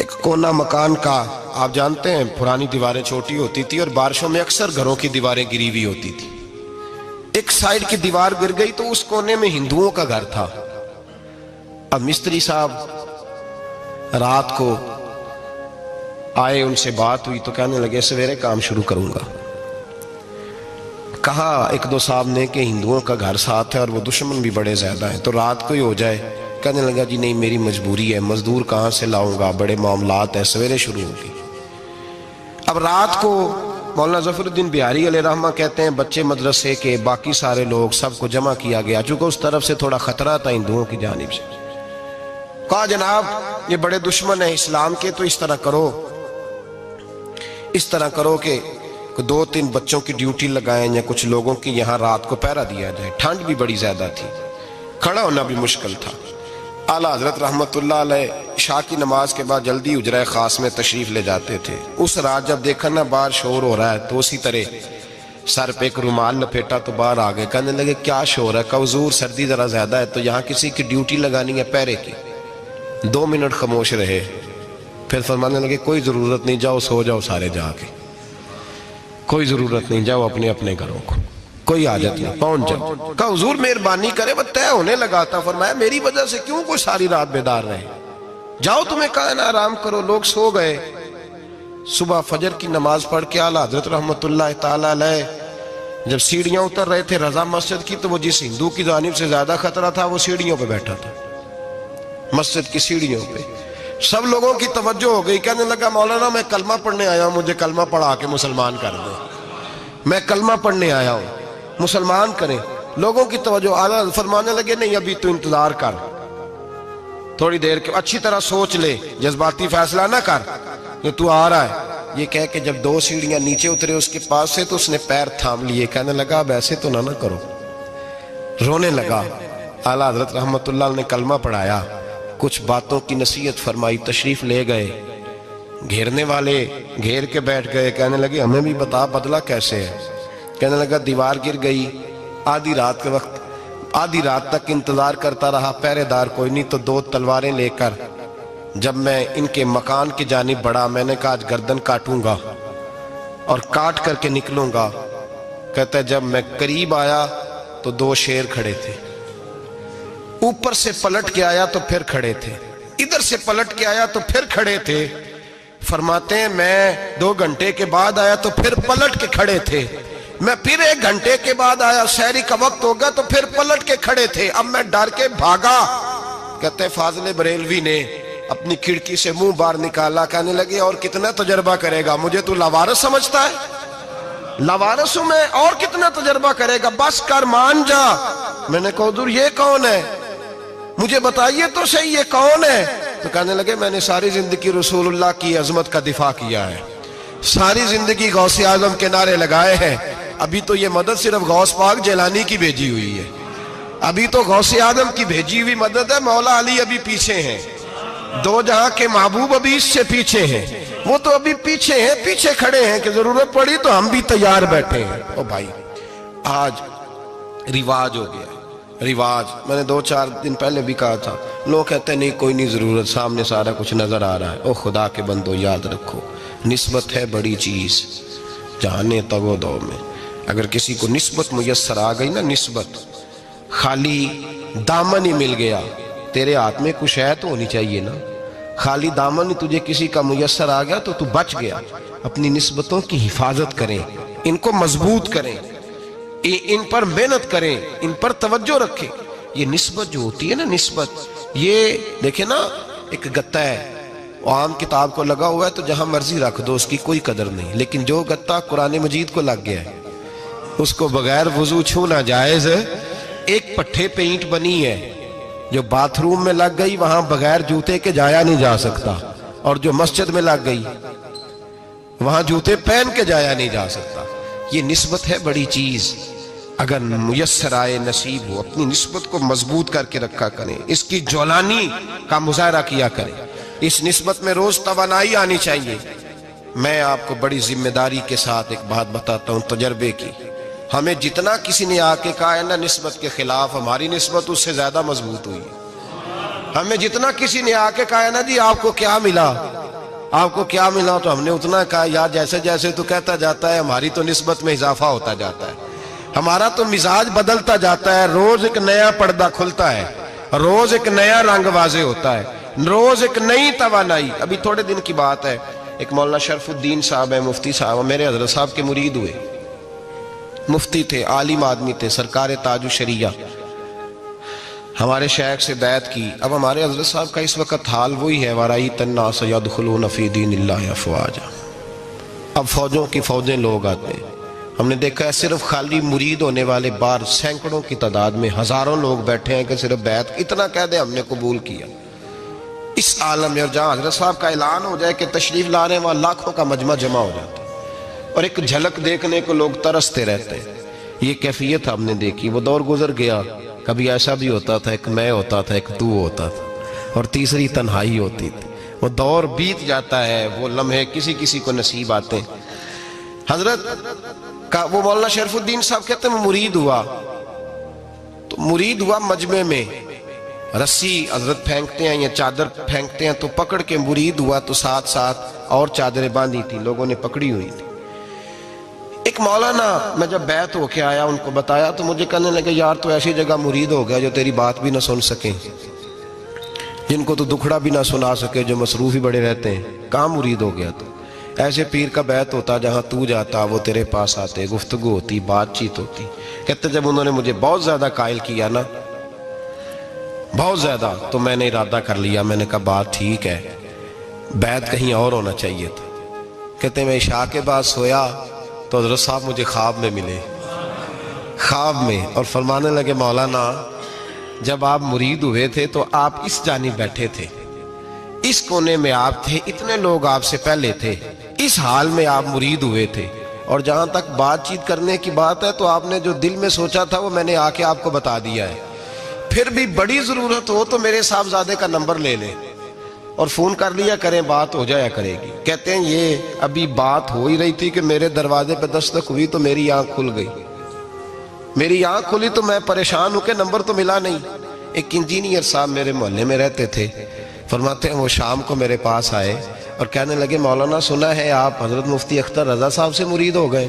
एक कोना मकान का, आप जानते हैं पुरानी दीवारें छोटी होती थी और बारिशों में अक्सर घरों की दीवारें गिरी हुई होती थी। एक साइड की दीवार गिर गई तो उस कोने में हिंदुओं का घर था। अब मिस्त्री साहब रात को आए, उनसे बात हुई तो कहने लगे सवेरे काम शुरू करूंगा। कहा 1-2 साहब ने कि हिंदुओं का घर साथ है और वो दुश्मन भी बड़े ज्यादा हैं, तो रात को ही हो जाए। कहने लगा जी नहीं मेरी मजबूरी है, मजदूर कहाँ से लाऊंगा, बड़े मामलात है, सवेरे शुरू होगी। अब रात को मौलाना ज़फ़रुद्दीन बिहारी अलैहि रहमा कहते हैं बच्चे मदरसे के, बाकी सारे लोग, सबको जमा किया गया, चूंकि उस तरफ से थोड़ा खतरा था हिंदुओं की जानिब से। कहा जनाब ये बड़े दुश्मन है इस्लाम के, तो इस तरह करो कि 2-3 बच्चों की ड्यूटी लगाएं या कुछ लोगों की यहाँ रात को पहरा दिया जाए। ठंड भी बड़ी ज्यादा थी, खड़ा होना भी मुश्किल था। आला हजरत रहमतुल्लाह अलैह शाह की नमाज के बाद जल्दी उजरा खास में तशरीफ ले जाते थे। उस रात जब देखा ना बाहर शोर हो रहा है तो उसी तरह सर पे एक रुमाल लपेटा तो बाहर आ गए। कहने लगे क्या शोर है? कहा हुजूर सर्दी जरा ज्यादा है तो यहाँ किसी की ड्यूटी लगानी है पहरे की। 2 मिनट खामोश रहे, फिर फरमाने लगे कोई जरूरत नहीं, जाओ सो जाओ सारे जाके, कोई जरूरत नहीं, जाओ अपने अपने घरों को, कोई हाजत नहीं, पहुंच जाओ। कहा हुजूर मेहरबानी करे, वो तय होने लगा था। फरमाया मेरी वजह से क्यों कोई सारी रात बेदार रहे, जाओ तुम्हें कहा ना आराम करो। लोग सो गए। सुबह फजर की नमाज पढ़ के आला हजरत रहमतुल्लाह ताला अलैह जब सीढ़ियां उतर रहे थे रजा मस्जिद की, तो वो जिस हिंदू की जानिब से ज्यादा खतरा था वो सीढ़ियों पे बैठा था, मस्जिद की सीढ़ियों पे। सब लोगों की तवज्जो हो गई। कहने लगा मौलाना मैं कलमा पढ़ने आया हूं, मुझे कलमा पढ़ा के मुसलमान कर दो, मैं कलमा पढ़ने आया हूं, मुसलमान करें। लोगों की तवज्जो। आला फरमाने लगे नहीं अभी तो इंतजार कर, थोड़ी देर के, अच्छी तरह सोच ले, जज्बाती फैसला ना कर कि तू आ रहा है। ये कह के जब 2 सीढ़ियां नीचे उतरे उसके पास से तो उसने पैर थाम लिए। कहने लगा अब ऐसे तो ना करो, रोने लगा। आला हजरत रहमतुल्लाह ने कलमा पढ़ाया, कुछ बातों की नसीहत फरमाई, तशरीफ ले गए। घेरने वाले घेर के बैठ गए। कहने लगे हमें भी बता बदला कैसे है। कहने लगा दीवार गिर गई। आधी रात के वक्त, आधी रात तक इंतजार करता रहा, पहरेदार कोई नहीं, तो 2 तलवारें लेकर जब मैं इनके मकान की जानिब बढ़ा, मैंने कहा आज गर्दन काटूंगा और काट करके निकलूंगा। कहता है जब मैं करीब आया तो 2 शेर खड़े थे, ऊपर से पलट के आया तो फिर खड़े थे, इधर से पलट के आया तो फिर खड़े थे। फरमाते हैं मैं 2 घंटे के बाद आया तो फिर पलट के खड़े थे, मैं फिर 1 घंटे के बाद आया, शहरी का वक्त हो गया तो फिर पलट के खड़े थे। अब मैं डर के भागा। कहते फाजिल बरेलवी ने अपनी खिड़की से मुंह बाहर निकाला। कहने लगे और कितना तजर्बा करेगा, मुझे तू लवारस समझता है? लवारस हूं मैं, और कितना तजर्बा करेगा, बस कर मान जा। मैंने कहा हुजूर ये कौन है, मुझे बताइए तो सही ये कौन है। तो कहने लगे मैंने सारी जिंदगी रसूलुल्लाह की अजमत का दिफा किया है, सारी जिंदगी गौसे आजम के नारे लगाए हैं। अभी तो ये मदद सिर्फ गौस पाक जलानी की भेजी हुई है, अभी तो गौसे आजम की भेजी हुई मदद है। मौला अली अभी पीछे हैं, 2 जहां के महबूब अभी इससे पीछे हैं, वो तो अभी पीछे हैं, पीछे खड़े हैं कि जरूरत पड़ी तो हम भी तैयार बैठे हैं। ओ भाई आज रिवाज हो गया, रिवाज। मैंने 2-4 दिन पहले भी कहा था, लोग कहते हैं नहीं कोई नहीं जरूरत, सामने सारा कुछ नजर आ रहा है। ओ खुदा के बंदो याद रखो, निस्बत है बड़ी चीज, जाने तगो दो में। अगर किसी को निस्बत मुयस्सर आ गई ना, निस्बत, खाली दामन ही मिल गया, तेरे हाथ में कुछ है तो होनी चाहिए ना, खाली दामन ही तुझे किसी का मुयस्सर आ गया तो तू बच गया। अपनी निस्बतों की हिफाजत करें, इनको मजबूत करें, इन पर मेहनत करें, इन पर तवज्जो रखें। ये निस्बत जो होती है ना, निस्बत, ये देखे ना एक गत्ता है, आम किताब को लगा हुआ है तो जहां मर्जी रख दो उसकी कोई कदर नहीं, लेकिन जो गत्ता कुरान मजीद को लग गया है उसको बगैर वजू छूना जायज है। एक पट्टे पे ईंट बनी है जो बाथरूम में लग गई, वहां बगैर जूते के जाया नहीं जा सकता, और जो मस्जिद में लग गई वहां जूते पहन के जाया नहीं जा सकता। ये निस्बत है बड़ी चीज, अगर मुयस्सर आए नसीब हो, अपनी निस्बत को मजबूत करके रखा करें, इसकी जौलानी का मुजाहरा किया करें, इस निस्बत में रोज तवानाई आनी चाहिए। मैं आपको बड़ी जिम्मेदारी के साथ एक बात बताता हूं तजर्बे की, हमें जितना किसी ने आके कहा है ना निस्बत के खिलाफ, हमारी निस्बत उससे ज्यादा मजबूत हुई है। हमें जितना किसी ने आके कहा है ना जी आपको क्या मिला, आपको क्या मिला, तो हमने उतना कहा यार जैसे जैसे तो कहता जाता है हमारी तो निस्बत में इजाफा होता जाता है, हमारा तो मिजाज बदलता जाता है, रोज एक नया पर्दा खुलता है, रोज एक नया रंग वाजे होता है, रोज एक नई तवानाई। अभी थोड़े दिन की बात है, एक मौलाना शरफुद्दीन साहब है, मुफ्ती साहब, मेरे हजरत साहब के मुरीद हुए, मुफ्ती थे, आलिम आदमी थे, सरकार ताजु शरिया, हमारे शेख से बैत की। अब हमारे हजरत साहब का इस वक्त हाल वही है, वराई तन्ना सयदखुलून फी दीनिल्लाहि अफवाजा। अब फौजों की फौजें लोग आते हैं, हमने देखा है सिर्फ खाली मुरीद होने वाले बाहर सैकड़ों की तादाद में हजारों लोग बैठे हैं कि सिर्फ बैत इतना कह दे हमने कबूल किया। इस आलम में और जहाँ हजरत साहब का ऐलान हो जाए कि तशरीफ ला रहे हैं, वहाँ लाखों का मजमा जमा हो जाता है और एक झलक देखने को लोग तरसते रहते हैं। ये कैफियत हमने देखी, वो दौर गुजर गया, कभी ऐसा भी होता था एक मैं होता था एक तू होता था, اور تیسری تنہائی ہوتی تھی. وہ دور بیت جاتا ہے, وہ لمحے کسی کسی کو نصیب آتے ہیں. حضرت کا وہ مولانا شریف الدین صاحب کہتے ہیں مرید ہوا, تو مرید ہوا مجمع میں, رسی حضرت پھینکتے ہیں یا چادر پھینکتے ہیں تو پکڑ کے مرید ہوا, تو ساتھ ساتھ اور چادریں باندھی تھی, لوگوں نے پکڑی ہوئی تھی. ایک مولانا میں جب بیعت ہو کے آیا ان کو بتایا تو مجھے کہنے لگے یار تو ایسی جگہ مرید ہو گیا جو تیری بات بھی نہ سن سکیں, جن کو تو دکھڑا بھی نہ سنا سکے, جو مصروف ہی بڑے رہتے ہیں, کہاں مرید ہو گیا تو. ایسے پیر کا بیعت ہوتا جہاں تو جاتا وہ تیرے پاس آتے, گفتگو ہوتی, بات چیت ہوتی. کہتے جب انہوں نے مجھے بہت زیادہ قائل کیا نا, بہت زیادہ, تو میں نے ارادہ کر لیا, میں نے کہا بات ٹھیک ہے, بیعت کہیں اور ہونا چاہیے تھا. کہتے ہیں میں عشاء کے بعد سویا تو حضرت صاحب مجھے خواب میں ملے, خواب میں, اور فرمانے لگے مولانا جب آپ مرید ہوئے تھے تو آپ اس جانب بیٹھے تھے, اس کونے میں آپ تھے, اتنے لوگ آپ سے پہلے تھے, اس حال میں آپ مرید ہوئے تھے, اور جہاں تک بات چیت کرنے کی بات ہے تو آپ نے جو دل میں سوچا تھا وہ میں نے آ کے آپ کو بتا دیا ہے. پھر بھی بڑی ضرورت ہو تو میرے صاحبزادے کا نمبر لے لیں اور فون کر لیا کریں, بات ہو جایا کرے گی. کہتے ہیں یہ ابھی بات ہو ہی رہی تھی کہ میرے دروازے پہ دستک ہوئی تو میری آنکھ کھل گئی, میری آنکھ کھلی تو میں پریشان ہوں کہ نمبر تو ملا نہیں. ایک انجینئر صاحب میرے محلے میں رہتے تھے, فرماتے ہیں وہ شام کو میرے پاس آئے اور کہنے لگے مولانا سنا ہے آپ حضرت مفتی اختر رضا صاحب سے مرید ہو گئے.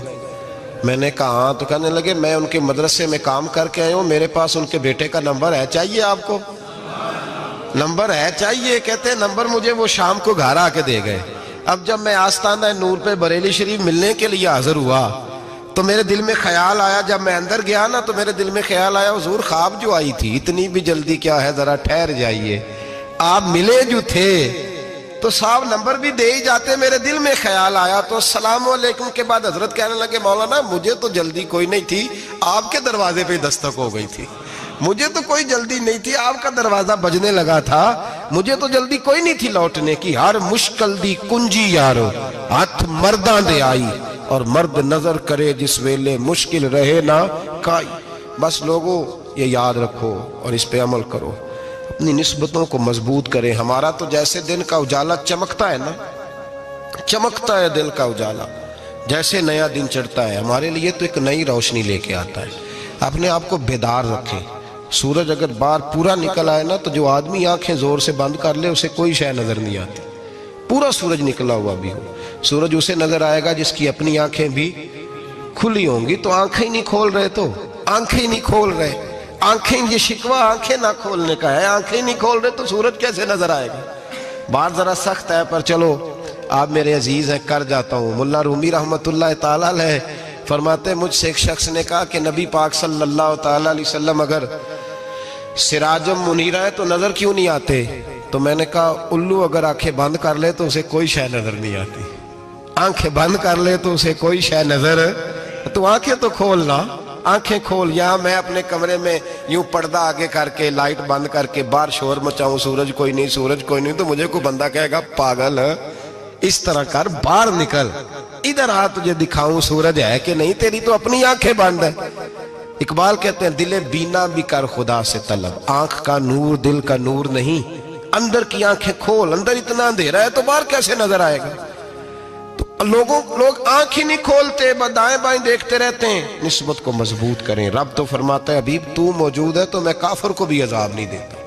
میں نے کہا ہاں. تو کہنے لگے میں ان کے مدرسے میں کام کر کے آیا ہوں, میرے پاس ان کے بیٹے کا نمبر ہے, چاہیے آپ کو؟ نمبر ہے چاہیے؟ کہتے ہیں نمبر مجھے وہ شام کو گھر آ کے دے گئے. اب جب میں آستانہ نور پہ بریلی شریف ملنے کے لیے حاضر ہوا تو میرے دل میں خیال آیا, جب میں اندر گیا نا تو میرے دل میں خیال آیا حضور خواب جو آئی تھی اتنی بھی جلدی کیا ہے, ذرا ٹھہر جائیے, آپ ملے جو تھے تو صاحب نمبر بھی دے ہی جاتے. میرے دل میں خیال آیا تو السلام علیکم کے بعد حضرت کہنے لگے مولانا مجھے تو جلدی کوئی نہیں تھی, آپ کے دروازے پہ دستک ہو گئی تھی, مجھے تو کوئی جلدی نہیں تھی, آپ کا دروازہ بجنے لگا تھا, مجھے تو جلدی کوئی نہیں تھی لوٹنے کی. ہر مشکل دی کنجی یارو ہاتھ مرداں دے آئی, اور مرد نظر کرے جس ویلے مشکل رہے نہ کائی. بس لوگوں یہ یاد رکھو اور اس پہ عمل کرو, اپنی نسبتوں کو مضبوط کریں. ہمارا تو جیسے دن کا اجالا چمکتا ہے نا, چمکتا ہے دل کا اجالا, جیسے نیا دن چڑھتا ہے ہمارے لیے تو ایک نئی روشنی لے کے آتا ہے. اپنے آپ کو بیدار رکھیں. سورج اگر باہر پورا نکل آئے نا تو جو آدمی آنکھیں زور سے بند کر لے اسے کوئی شے نظر نہیں آتی. پورا سورج نکلا ہوا بھی ہو, سورج اسے نظر آئے گا جس کی اپنی آنکھیں بھی کھلی ہوں گی. تو آنکھیں نہیں کھول رہے, تو آنکھیں نہیں کھول رہے, آنکھیں, یہ شکوہ آنکھیں نہ کھولنے کا ہے, آنکھیں نہیں کھول رہے تو سورج کیسے نظر آئے گا. بات ذرا سخت ہے پر چلو آپ میرے عزیز ہیں, کر جاتا ہوں. ملا رومی رحمت اللہ تعالیٰ علیہ فرماتے مجھ سے ایک شخص نے کہا کہ نبی پاک صلی اللہ تعالیٰ علیہ وسلم اگر سراجم منیرہ ہے تو نظر کیوں نہیں آتے؟ تو میں نے کہا الو اگر آنکھیں بند کر لے تو اسے کوئی شے نظر نہیں آتی, آنکھیں بند کر لے تو اسے کوئی شے نظر, تو آنکھیں تو کھولنا, آنکھیں کھول. یہاں میں اپنے کمرے میں یوں پردہ آگے کر کے لائٹ بند کر کے باہر شور مچاؤں, سورج کوئی نہیں, سورج کوئی نہیں, تو مجھے کوئی بندہ کہے گا پاگل ہے, اس طرح کر, باہر نکل, ادھر آ تجھے دکھاؤں سورج ہے کہ نہیں, تیری تو اپنی آنکھیں بند ہے. اقبال کہتے ہیں دل بینا بھی کر خدا سے طلب, آنکھ کا نور دل کا نور نہیں, اندر کی آنکھیں کھول, اندر اتنا اندھیرا ہے تو باہر کیسے نظر آئے گا. تو لوگ آنکھ ہی نہیں کھولتے, دائیں بائیں دیکھتے رہتے ہیں. نسبت کو مضبوط کریں. رب تو فرماتا ہے حبیب تو موجود ہے تو میں کافر کو بھی عذاب نہیں دیتا.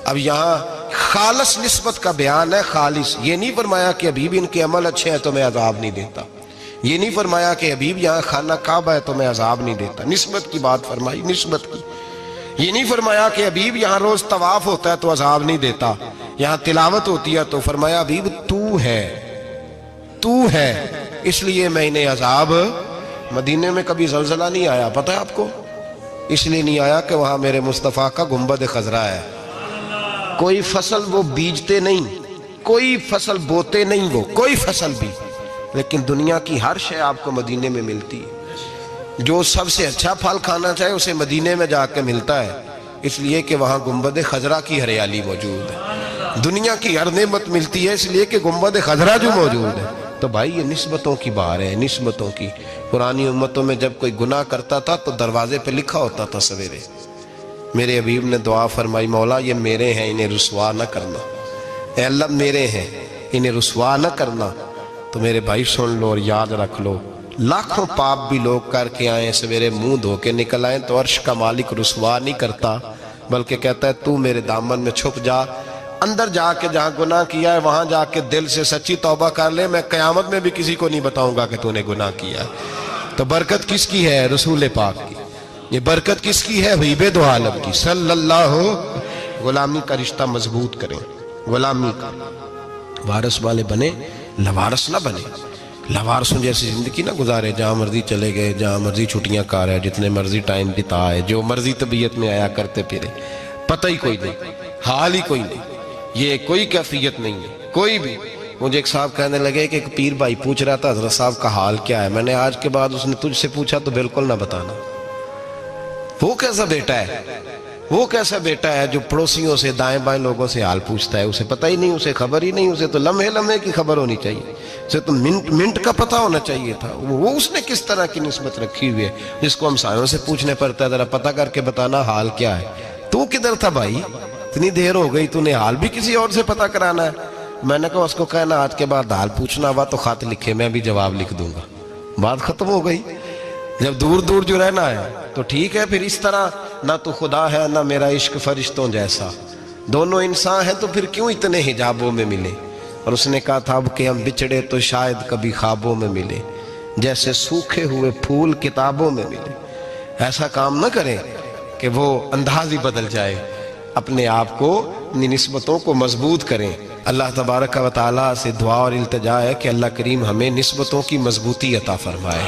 اب یہاں خالص نسبت کا بیان ہے, خالص. یہ نہیں فرمایا کہ حبیب ان کے عمل اچھے ہیں تو میں عذاب نہیں دیتا, یہ نہیں فرمایا کہ حبیب یہاں خانہ کعبہ ہے تو میں عذاب نہیں دیتا. نسبت کی بات فرمائی, نسبت کی. یہ نہیں فرمایا کہ حبیب یہاں روز طواف ہوتا ہے تو عذاب نہیں دیتا, یہاں تلاوت ہوتی ہے تو فرمایا حبیب تو ہے اس لیے میں انہیں عذاب. مدینے میں کبھی زلزلہ نہیں آیا, پتہ ہے آپ کو؟ اس لیے نہیں آیا کہ وہاں میرے مصطفیٰ کا گنبد خضرا ہے. کوئی فصل وہ بیجتے نہیں, کوئی فصل بوتے نہیں, وہ کوئی فصل بھی, لیکن دنیا کی ہر شے آپ کو مدینے میں ملتی ہے. جو سب سے اچھا پھل کھانا چاہے اسے مدینے میں جا کے ملتا ہے, اس لیے کہ وہاں گنبد خضرا کی ہریالی موجود ہے. دنیا کی ہر نعمت ملتی ہے اس لیے کہ گنبد خضرا جو موجود ہے. تو بھائی یہ نسبتوں کی بار ہے, نسبتوں کی. پرانی امتوں میں جب کوئی گناہ کرتا تھا تو دروازے پہ لکھا ہوتا تھا سویرے, میرے حبیب نے دعا فرمائی مولا یہ میرے ہیں انہیں رسوا نہ کرنا، اے اللہ میرے ہیں انہیں رسوا نہ کرنا۔ تو میرے بھائی سن لو اور یاد رکھ لو، لاکھوں پاپ بھی لوگ کر کے آئیں سویرے منہ دھو کے نکل آئیں تو عرش کا مالک رسوا نہیں کرتا، بلکہ کہتا ہے تو میرے دامن میں چھپ جا، اندر جا کے جہاں گناہ کیا ہے وہاں جا کے دل سے سچی توبہ کر لے، میں قیامت میں بھی کسی کو نہیں بتاؤں گا کہ تو نے گناہ کیا ہے۔ تو برکت کس کی ہے؟ رسول پاک کی۔ یہ برکت کس کی ہے؟ حبیب دو عالم کی صلی اللہ۔ غلامی کا رشتہ مضبوط کریں، غلامی کا وارث والے بنے، لوارث نہ بنے۔ لوارثوں جیسی زندگی نہ گزارے، جہاں مرضی چلے گئے، جہاں مرضی چھٹیاں کار ہے، جتنے مرضی ٹائم بتائے، جو مرضی طبیعت میں آیا کرتے پھرے، پتہ ہی کوئی نہیں، حال ہی کوئی نہیں، یہ کوئی کیفیت نہیں ہے کوئی بھی۔ مجھے ایک صاحب کہنے لگے کہ ایک پیر بھائی پوچھ رہا تھا حضرت صاحب کا حال کیا ہے، میں نے آج کے بعد اس نے تجھ سے پوچھا تو بالکل نہ بتانا۔ وہ کیسا بیٹا ہے، وہ کیسا بیٹا ہے جو پڑوسیوں سے دائیں بائیں لوگوں سے حال پوچھتا ہے، اسے پتہ ہی نہیں، اسے خبر ہی نہیں، اسے تو لمحے لمحے کی خبر ہونی چاہیے، اسے تو منٹ منٹ کا پتہ ہونا چاہیے تھا۔ وہ اس نے کس طرح کی نسبت رکھی ہوئی ہے جس کو ہم سایوں سے پوچھنے پڑتا ہے ذرا پتہ کر کے بتانا حال کیا ہے۔ تو کدھر تھا بھائی، اتنی دیر ہو گئی، تو نے حال بھی کسی اور سے پتہ کرانا ہے؟ میں نے کہا اس کو کہنا آج کے بعد حال پوچھنا ہوا تو خط لکھے، میں بھی جواب لکھ دوں گا، بات ختم ہو گئی۔ جب دور دور جو رہنا ہے تو ٹھیک ہے، پھر اس طرح نہ تو خدا ہے نہ میرا عشق فرشتوں جیسا، دونوں انسان ہیں تو پھر کیوں اتنے حجابوں میں ملے؟ اور اس نے کہا تھا اب کہ ہم بچھڑے تو شاید کبھی خوابوں میں ملے، جیسے سوکھے ہوئے پھول کتابوں میں ملے۔ ایسا کام نہ کریں کہ وہ انداز ہی بدل جائے، اپنے آپ کو اپنی نسبتوں کو مضبوط کریں۔ اللہ تبارک و تعالیٰ سے دعا اور التجا ہے کہ اللہ کریم ہمیں نسبتوں کی مضبوطی عطا فرمائے،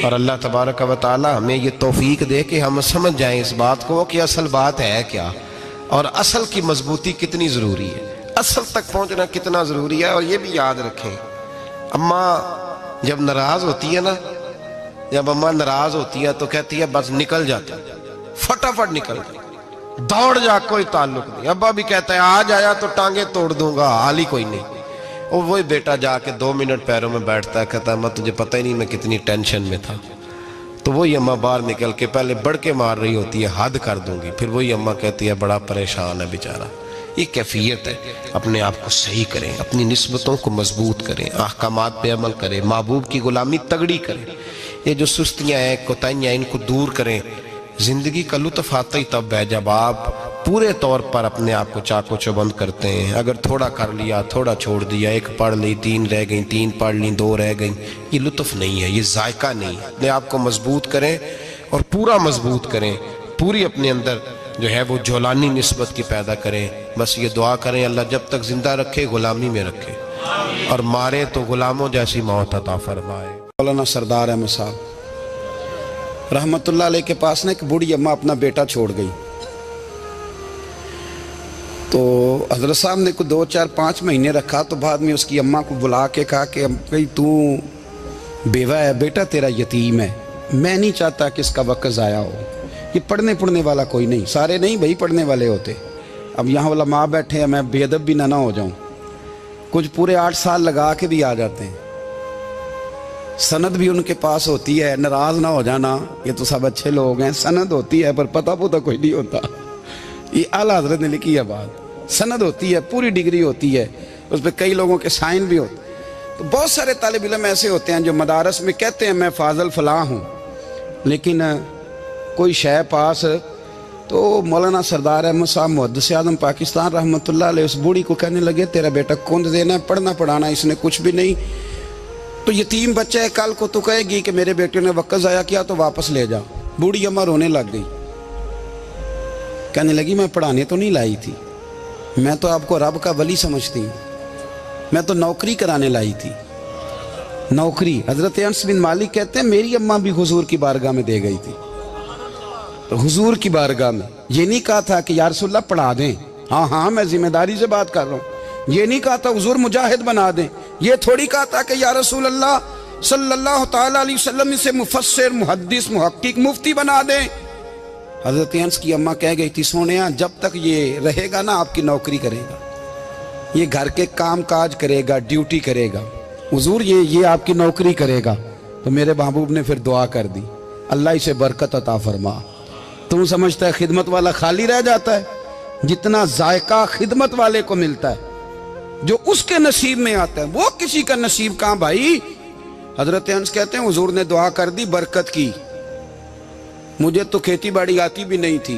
اور اللہ تبارک و تعالیٰ ہمیں یہ توفیق دے کہ ہم سمجھ جائیں اس بات کو کہ اصل بات ہے کیا، اور اصل کی مضبوطی کتنی ضروری ہے، اصل تک پہنچنا کتنا ضروری ہے۔ اور یہ بھی یاد رکھیں، اماں جب ناراض ہوتی ہے نا، جب اماں ناراض ہوتی ہے تو کہتی ہے بس نکل جاتی، فٹافٹ نکل جاتی، دوڑ جا، کوئی تعلق نہیں۔ ابا بھی کہتا ہے آج آیا تو ٹانگیں توڑ دوں گا، حال ہی کوئی نہیں۔ اور وہی بیٹا جا کے 2 منٹ پیروں میں بیٹھتا ہے، کہتا ہے اماں تجھے پتہ ہی نہیں میں کتنی ٹینشن میں تھا۔ تو وہی اماں باہر نکل کے پہلے بڑھ کے مار رہی ہوتی ہے حد کر دوں گی، پھر وہی اماں کہتی ہے بڑا پریشان ہے بیچارہ۔ یہ کیفیت ہے، اپنے آپ کو صحیح کریں، اپنی نسبتوں کو مضبوط کریں، احکامات پہ عمل کریں، محبوب کی غلامی تگڑی کریں۔ یہ جو سستیاں ہیں، کوتاہیاں، ان کو دور کریں۔ زندگی کا لطف آتا ہی تب ہے جب آپ پورے طور پر اپنے آپ کو چاقو چوبند کرتے ہیں۔ اگر تھوڑا کر لیا، تھوڑا چھوڑ دیا، 1 پڑھ لی، 3 رہ گئیں، 3 پڑھ لیں، 2 رہ گئیں، یہ لطف نہیں ہے، یہ ذائقہ نہیں ہے۔ اپنے آپ کو مضبوط کریں اور پورا مضبوط کریں، پوری اپنے اندر جو ہے وہ جولانی نسبت کی پیدا کریں۔ بس یہ دعا کریں اللہ جب تک زندہ رکھے غلامی میں رکھے، اور مارے تو غلاموں جیسی موت عطا فرمائے۔ مولانا سردار احمد صاحب رحمت اللہ علیہ کے پاس نا ایک بوڑھی اماں اپنا بیٹا چھوڑ گئی، تو حضرت صاحب نے کوئی 2 4 5 مہینے رکھا، تو بعد میں اس کی اماں کو بلا کے کہا کہ بھائی تو بیوہ ہے، بیٹا تیرا یتیم ہے، میں نہیں چاہتا کہ اس کا وقت ضائع ہو، یہ پڑھنے والا کوئی نہیں، سارے نہیں بھائی پڑھنے والے ہوتے، اب یہاں علماء بیٹھے ہیں، میں بے ادب بھی نہ ہو جاؤں، کچھ پورے 8 سال لگا کے بھی آ جاتے ہیں، سند بھی ان کے پاس ہوتی ہے، ناراض نہ ہو جانا، یہ تو سب اچھے لوگ ہیں، سند ہوتی ہے پر پتہ کوئی نہیں ہوتا، یہ اعلیٰ حضرت نے لکھی ہے بات، سند ہوتی ہے، پوری ڈگری ہوتی ہے، اس پہ کئی لوگوں کے سائن بھی ہوتے ہیں۔ تو بہت سارے طالب علم ایسے ہوتے ہیں جو مدارس میں کہتے ہیں میں فاضل فلاں ہوں، لیکن کوئی شے پاس، تو مولانا سردار احمد صاحب محدث اعظم پاکستان رحمۃ اللہ علیہ اس بوڑھی کو کہنے لگے تیرا بیٹا کون دینا ہے، پڑھنا پڑھانا اس نے کچھ بھی نہیں، تو یتیم بچہ ہے، کل کو تو کہے گی کہ میرے بیٹے نے وقت ضائع کیا تو واپس لے جا۔ بوڑھی اماں رونے لگ گئی، کہنے لگی میں پڑھانے تو نہیں لائی تھی، میں تو آپ کو رب کا ولی سمجھتی ہوں، میں تو نوکری کرانے لائی تھی، نوکری۔ حضرت انس بن مالک کہتے ہیں میری اماں بھی حضور کی بارگاہ میں دے گئی تھی، تو حضور کی بارگاہ میں یہ نہیں کہا تھا کہ یا رسول اللہ پڑھا دیں، ہاں میں ذمہ داری سے بات کر رہا ہوں، یہ نہیں کہا تھا حضور مجاہد بنا دیں، یہ تھوڑی کہا تھا کہ یا رسول اللہ صلی اللہ تعالیٰ علیہ وسلم سے مفسر، محدث، محقق، مفتی بنا دیں۔ حضرت انس کی اماں کہہ گئی تھی سونیا جب تک یہ رہے گا نا آپ کی نوکری کرے گا، یہ گھر کے کام کاج کرے گا، ڈیوٹی کرے گا، حضور یہ آپ کی نوکری کرے گا۔ تو میرے محبوب نے پھر دعا کر دی اللہ اسے برکت عطا فرما، तू समझता है खिदमत वाला खाली रह जाता है? जितना जायका खिदमत वाले को मिलता है, जो उसके नसीब में आता है, वो किसी का नसीब कहां भाई। हजरत अनस कहते हैं हुजूर ने दुआ कर दी बरकत की। मुझे तो खेती बाड़ी आती भी नहीं थी,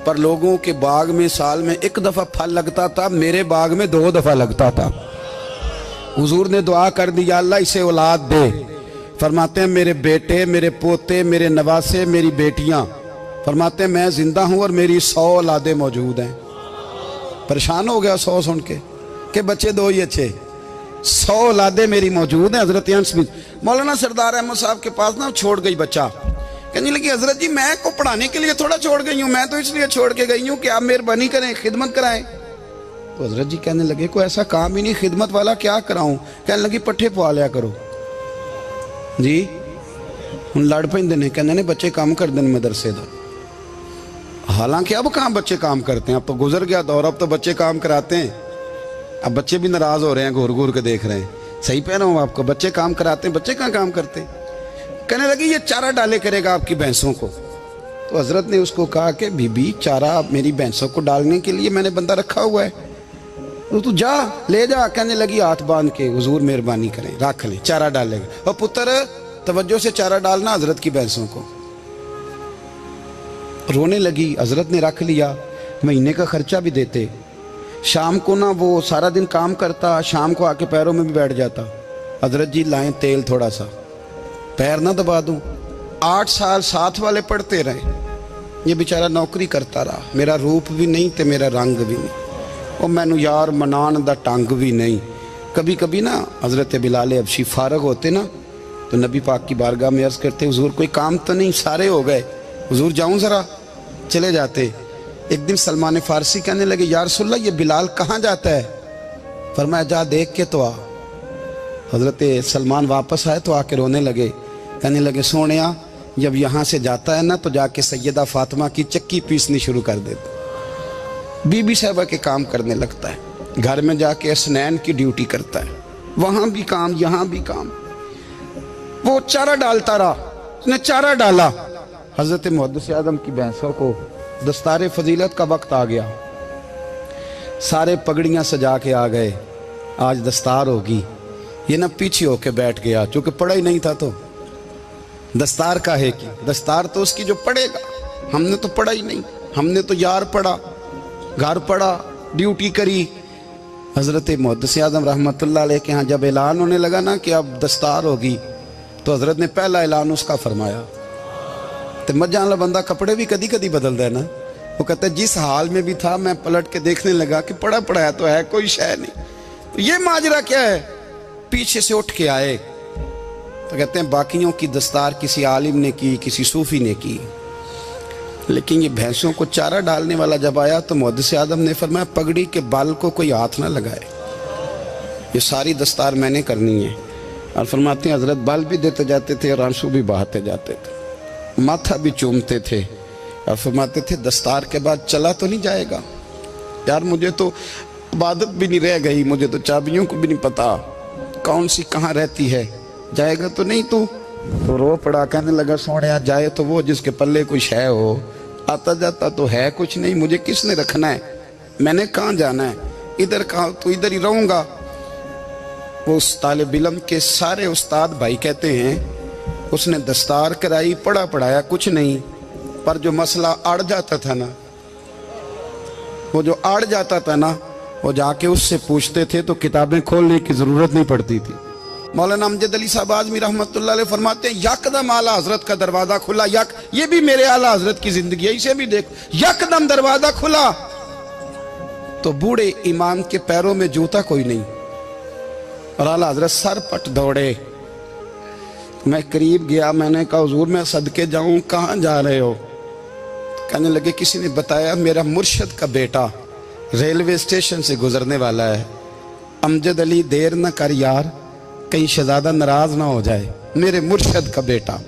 पर लोगों के बाग में साल में एक दफा फल लगता था, मेरे बाग में 2 दफा लगता था। हुजूर ने दुआ कर दी, या अल्लाह इसे औलाद दे। फरमाते हैं मेरे बेटे, मेरे पोते, मेरे नवासे, मेरी बेटियां, फरमाते हैं मैं जिंदा हूं और मेरी 100 औलादे मौजूद हैं। परेशान हो गया 100 सुन के बच्चे 2 ही अच्छे, 100 औलादे मेरी मौजूद हैं। हजरत अनस भी मौलाना सरदार अहमद साहब के पास ना छोड़ गई बच्चा, कहने लगी हजरत जी मैं को पढ़ाने के लिए थोड़ा छोड़ गई हूँ, मैं तो इसलिए छोड़ के गई हूँ कि आप मेहरबानी करें, खिदमत कराएं। तो हजरत जी कहने लगे कोई ऐसा काम ही नहीं, खिदमत वाला क्या कराऊं। कहने लगी पट्ठे पवा लिया करो जी। हूँ लड़ पेंदे ने, कहने ने बच्चे काम कर दें मदरसे दा। हालांकि अब कहाँ बच्चे काम करते हैं, अब तो गुजर गया दौर, अब तो बच्चे काम कराते हैं। अब बच्चे भी नाराज हो रहे हैं, घूर घूर के देख रहे हैं। सही कह रहा हूँ आपको, बच्चे काम कराते हैं, बच्चे कहाँ काम करते हैं। कहने लगी ये चारा डाले करेगा आपकी भैंसों को। तो हजरत ने उसको कहा कि बीबी चारा मेरी भैंसों को डालने के लिए मैंने बंदा रखा हुआ है, तो तू जा ले जा। कहने लगी हाथ बांध के हुजूर मेहरबानी करें रख ले, चारा डालेगा। और पुत्र तवज्जो से चारा डालना हजरत की भैंसों को। रोने लगी, हजरत ने रख लिया, महीने का खर्चा भी देते। शाम को ना वो सारा दिन काम करता, शाम को आके पैरों में भी बैठ जाता, हजरत जी लाएं तेल थोड़ा सा, पैर ना दबा दूं। 8 साल साथ वाले पढ़ते रहे, ये बेचारा नौकरी करता रहा, मेरा रूप भी नहीं ते मेरा रंग भी नहीं, और मैनू यार मनान दा टंग भी नहीं। कभी कभी ना हजरत बिलाल हबशी फारग होते ना, तो नबी पाक की बारगाह में अर्ज करते हुजूर कोई काम तो नहीं, सारे हो गए, हुजूर जाऊं जरा, चले जाते। एक दिन सलमान फारसी कहने लगे या रसूलल्लाह ये बिलाल कहाँ जाता है। फरमाया जा देख के तो आ। हजरत सलमान वापस आए तो आके रोने लगे, कहने लगे सोनिया जब यहाँ से जाता है ना तो जाके सैयदा फातिमा की चक्की पीसनी शुरू कर देता, बीबी साहबा के काम करने लगता है, घर में जाके स्नैन की ड्यूटी करता है, वहां भी काम यहाँ भी काम। वो चारा डालता रहा, उसने चारा डाला। हजरत मुहद्दिस आदम की भैंसों को दस्तार फजीलत का वक्त आ गया, सारे पगड़ियां सजा के आ गए, आज दस्तार होगी। ये ना पीछे होके बैठ गया, चूंकि पढ़ा ही नहीं था तो दस्तार का है कि दस्तार तो उसकी जो पढ़ेगा, हमने तो पढ़ा ही नहीं, हमने तो यार पढ़ा, घर पढ़ा, ड्यूटी करी। हजरत मुहद्दिस आदम रहमतुल्लाह अलैह के यहाँ जब ऐलान होने लगा ना कि अब दस्तार होगी, तो हजरत ने पहला ऐलान उसका फरमाया। तो मजा वाला बंदा कपड़े भी कदी कदी बदलता है ना, वो कहता है जिस हाल में भी था मैं पलट के देखने लगा कि पढ़ा पढ़ाया तो है, कोई शय नहीं, तो ये माजरा क्या है। पीछे से उठ के आए तो कहते हैं बाकियों की दस्तार किसी आलिम ने की, किसी सूफी ने की, लेकिन ये भैंसों को चारा डालने वाला जब आया तो मुहद्दिस आदम ने फरमाया पगड़ी के बाल को कोई हाथ ना लगाए, ये सारी दस्तार मैंने करनी है। और फरमाते हैं हजरत बाल भी देते जाते थे और आंसू भी बहाते जाते थे, माथा भी चूमते थे, और फरमाते थे दस्तार के बाद चला तो नहीं जाएगा यार, मुझे तो इबादत भी नहीं रह गई, मुझे तो चाबियों को भी नहीं पता कौन सी कहाँ रहती है, जाएगा तो नहीं तू। तो रो पड़ा, कहने लगा सोनिया जाए तो वो जिसके पल्ले कोई शय हो, आता जाता तो है कुछ नहीं, मुझे किसने रखना है, मैंने कहाँ जाना है, इधर कहाँ तो इधर ही रहूंगा। वो उस तालिब इल्म के सारे उस्ताद भाई कहते हैं उसने दस्तार कराई, पढ़ा पढ़ाया कुछ नहीं, पर जो मसला अड़ जाता था ना, वो जो अड़ जाता था ना, वो जाके उससे पूछते थे तो किताबें खोलने की जरूरत नहीं पड़ती थी। मौलाना अमजद अली साहब आज़मी रहमतुल्लाह अलैह फरमाते हैं यकदम आला हजरत का दरवाजा खुला, ये भी मेरे आला हजरत की जिंदगी है, इसे भी देख, यकदम दरवाजा खुला तो बूढ़े इमाम के पैरों में जूता कोई नहीं, और आला हजरत सर पट दौड़े। मैं करीब गया, मैंने कहा हुजूर मैं सदके जाऊं, कहाँ जा रहे हो। कहने लगे किसी ने बताया मेरा मुर्शद का बेटा रेलवे स्टेशन से गुजरने वाला है, अमजद अली देर न कर यार, कहीं शहजादा नाराज ना हो जाए, मेरे मुर्शद का बेटा,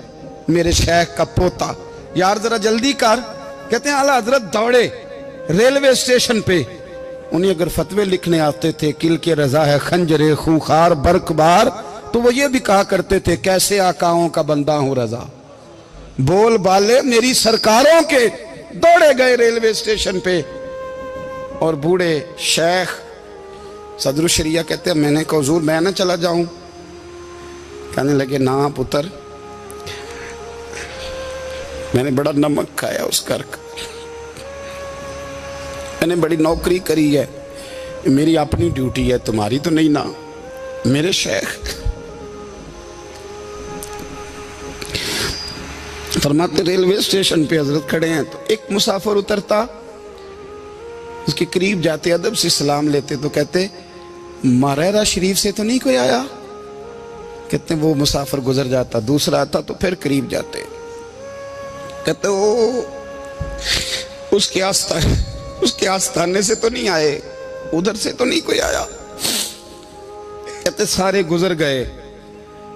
मेरे शेख का पोता, यार जरा जल्दी कर। कहते हैं आला हजरत दौड़े रेलवे स्टेशन पे, उन्हें अगर फतवे लिखने आते थे किल के रजा है खंजरे खूंखार बरकबार, तो वो ये भी कहा करते थे कैसे आकाओं का बंदा हूं रजा, बोल बाले मेरी सरकारों के, दौड़े गए रेलवे स्टेशन पे। और बूढ़े शेख सदरुल शरिया कहते हैं, मैंने कहा हुजूर मैं ना चला जाऊं? कहने लगे ना पुत्र, मैंने बड़ा नमक खाया उस घर का, मैंने बड़ी नौकरी करी है, मेरी अपनी ड्यूटी है, तुम्हारी तो नहीं ना। मेरे शेख फरमाते रेलवे स्टेशन पे हजरत खड़े हैं तो एक मुसाफिर उतरता, उसके करीब जाते अदब से सलाम लेते तो कहते मारेरा शरीफ से तो नहीं कोई आया? कहते वो मुसाफिर गुजर जाता, दूसरा आता तो फिर करीब जाते, कहते वो उसके आस्थाने से तो नहीं आए, उधर से तो नहीं कोई आया। कहते सारे गुजर गए,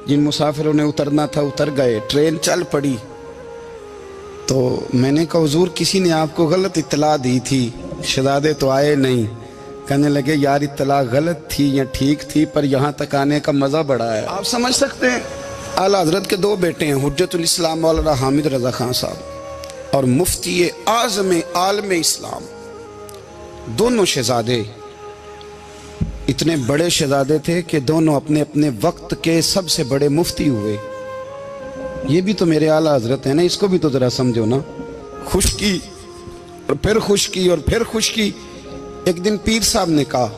जिन मुसाफिरों ने उतरना था उतर गए, ट्रेन चल पड़ी। तो मैंने कहा हुजूर किसी ने आपको गलत इत्तला दी थी, शहजादे तो आए नहीं। कहने लगे यार इत्तला गलत थी या ठीक थी, पर यहाँ तक आने का मज़ा बड़ा है। आप समझ सकते हैं, आला हजरत के दो बेटे हैं, हुज्जतुल इस्लाम मौलाना हामिद रजा खान साहब और मुफ्ती आज़म आलम इस्लाम। दोनों शहजादे इतने बड़े शहजादे थे कि दोनों अपने अपने वक्त के सबसे बड़े मुफ्ती हुए। ये भी तो मेरे आला हजरत है ना, इसको भी तो जरा समझो ना। खुशकी और फिर खुशकी और फिर खुशकी। एक दिन पीर साहब ने कहा,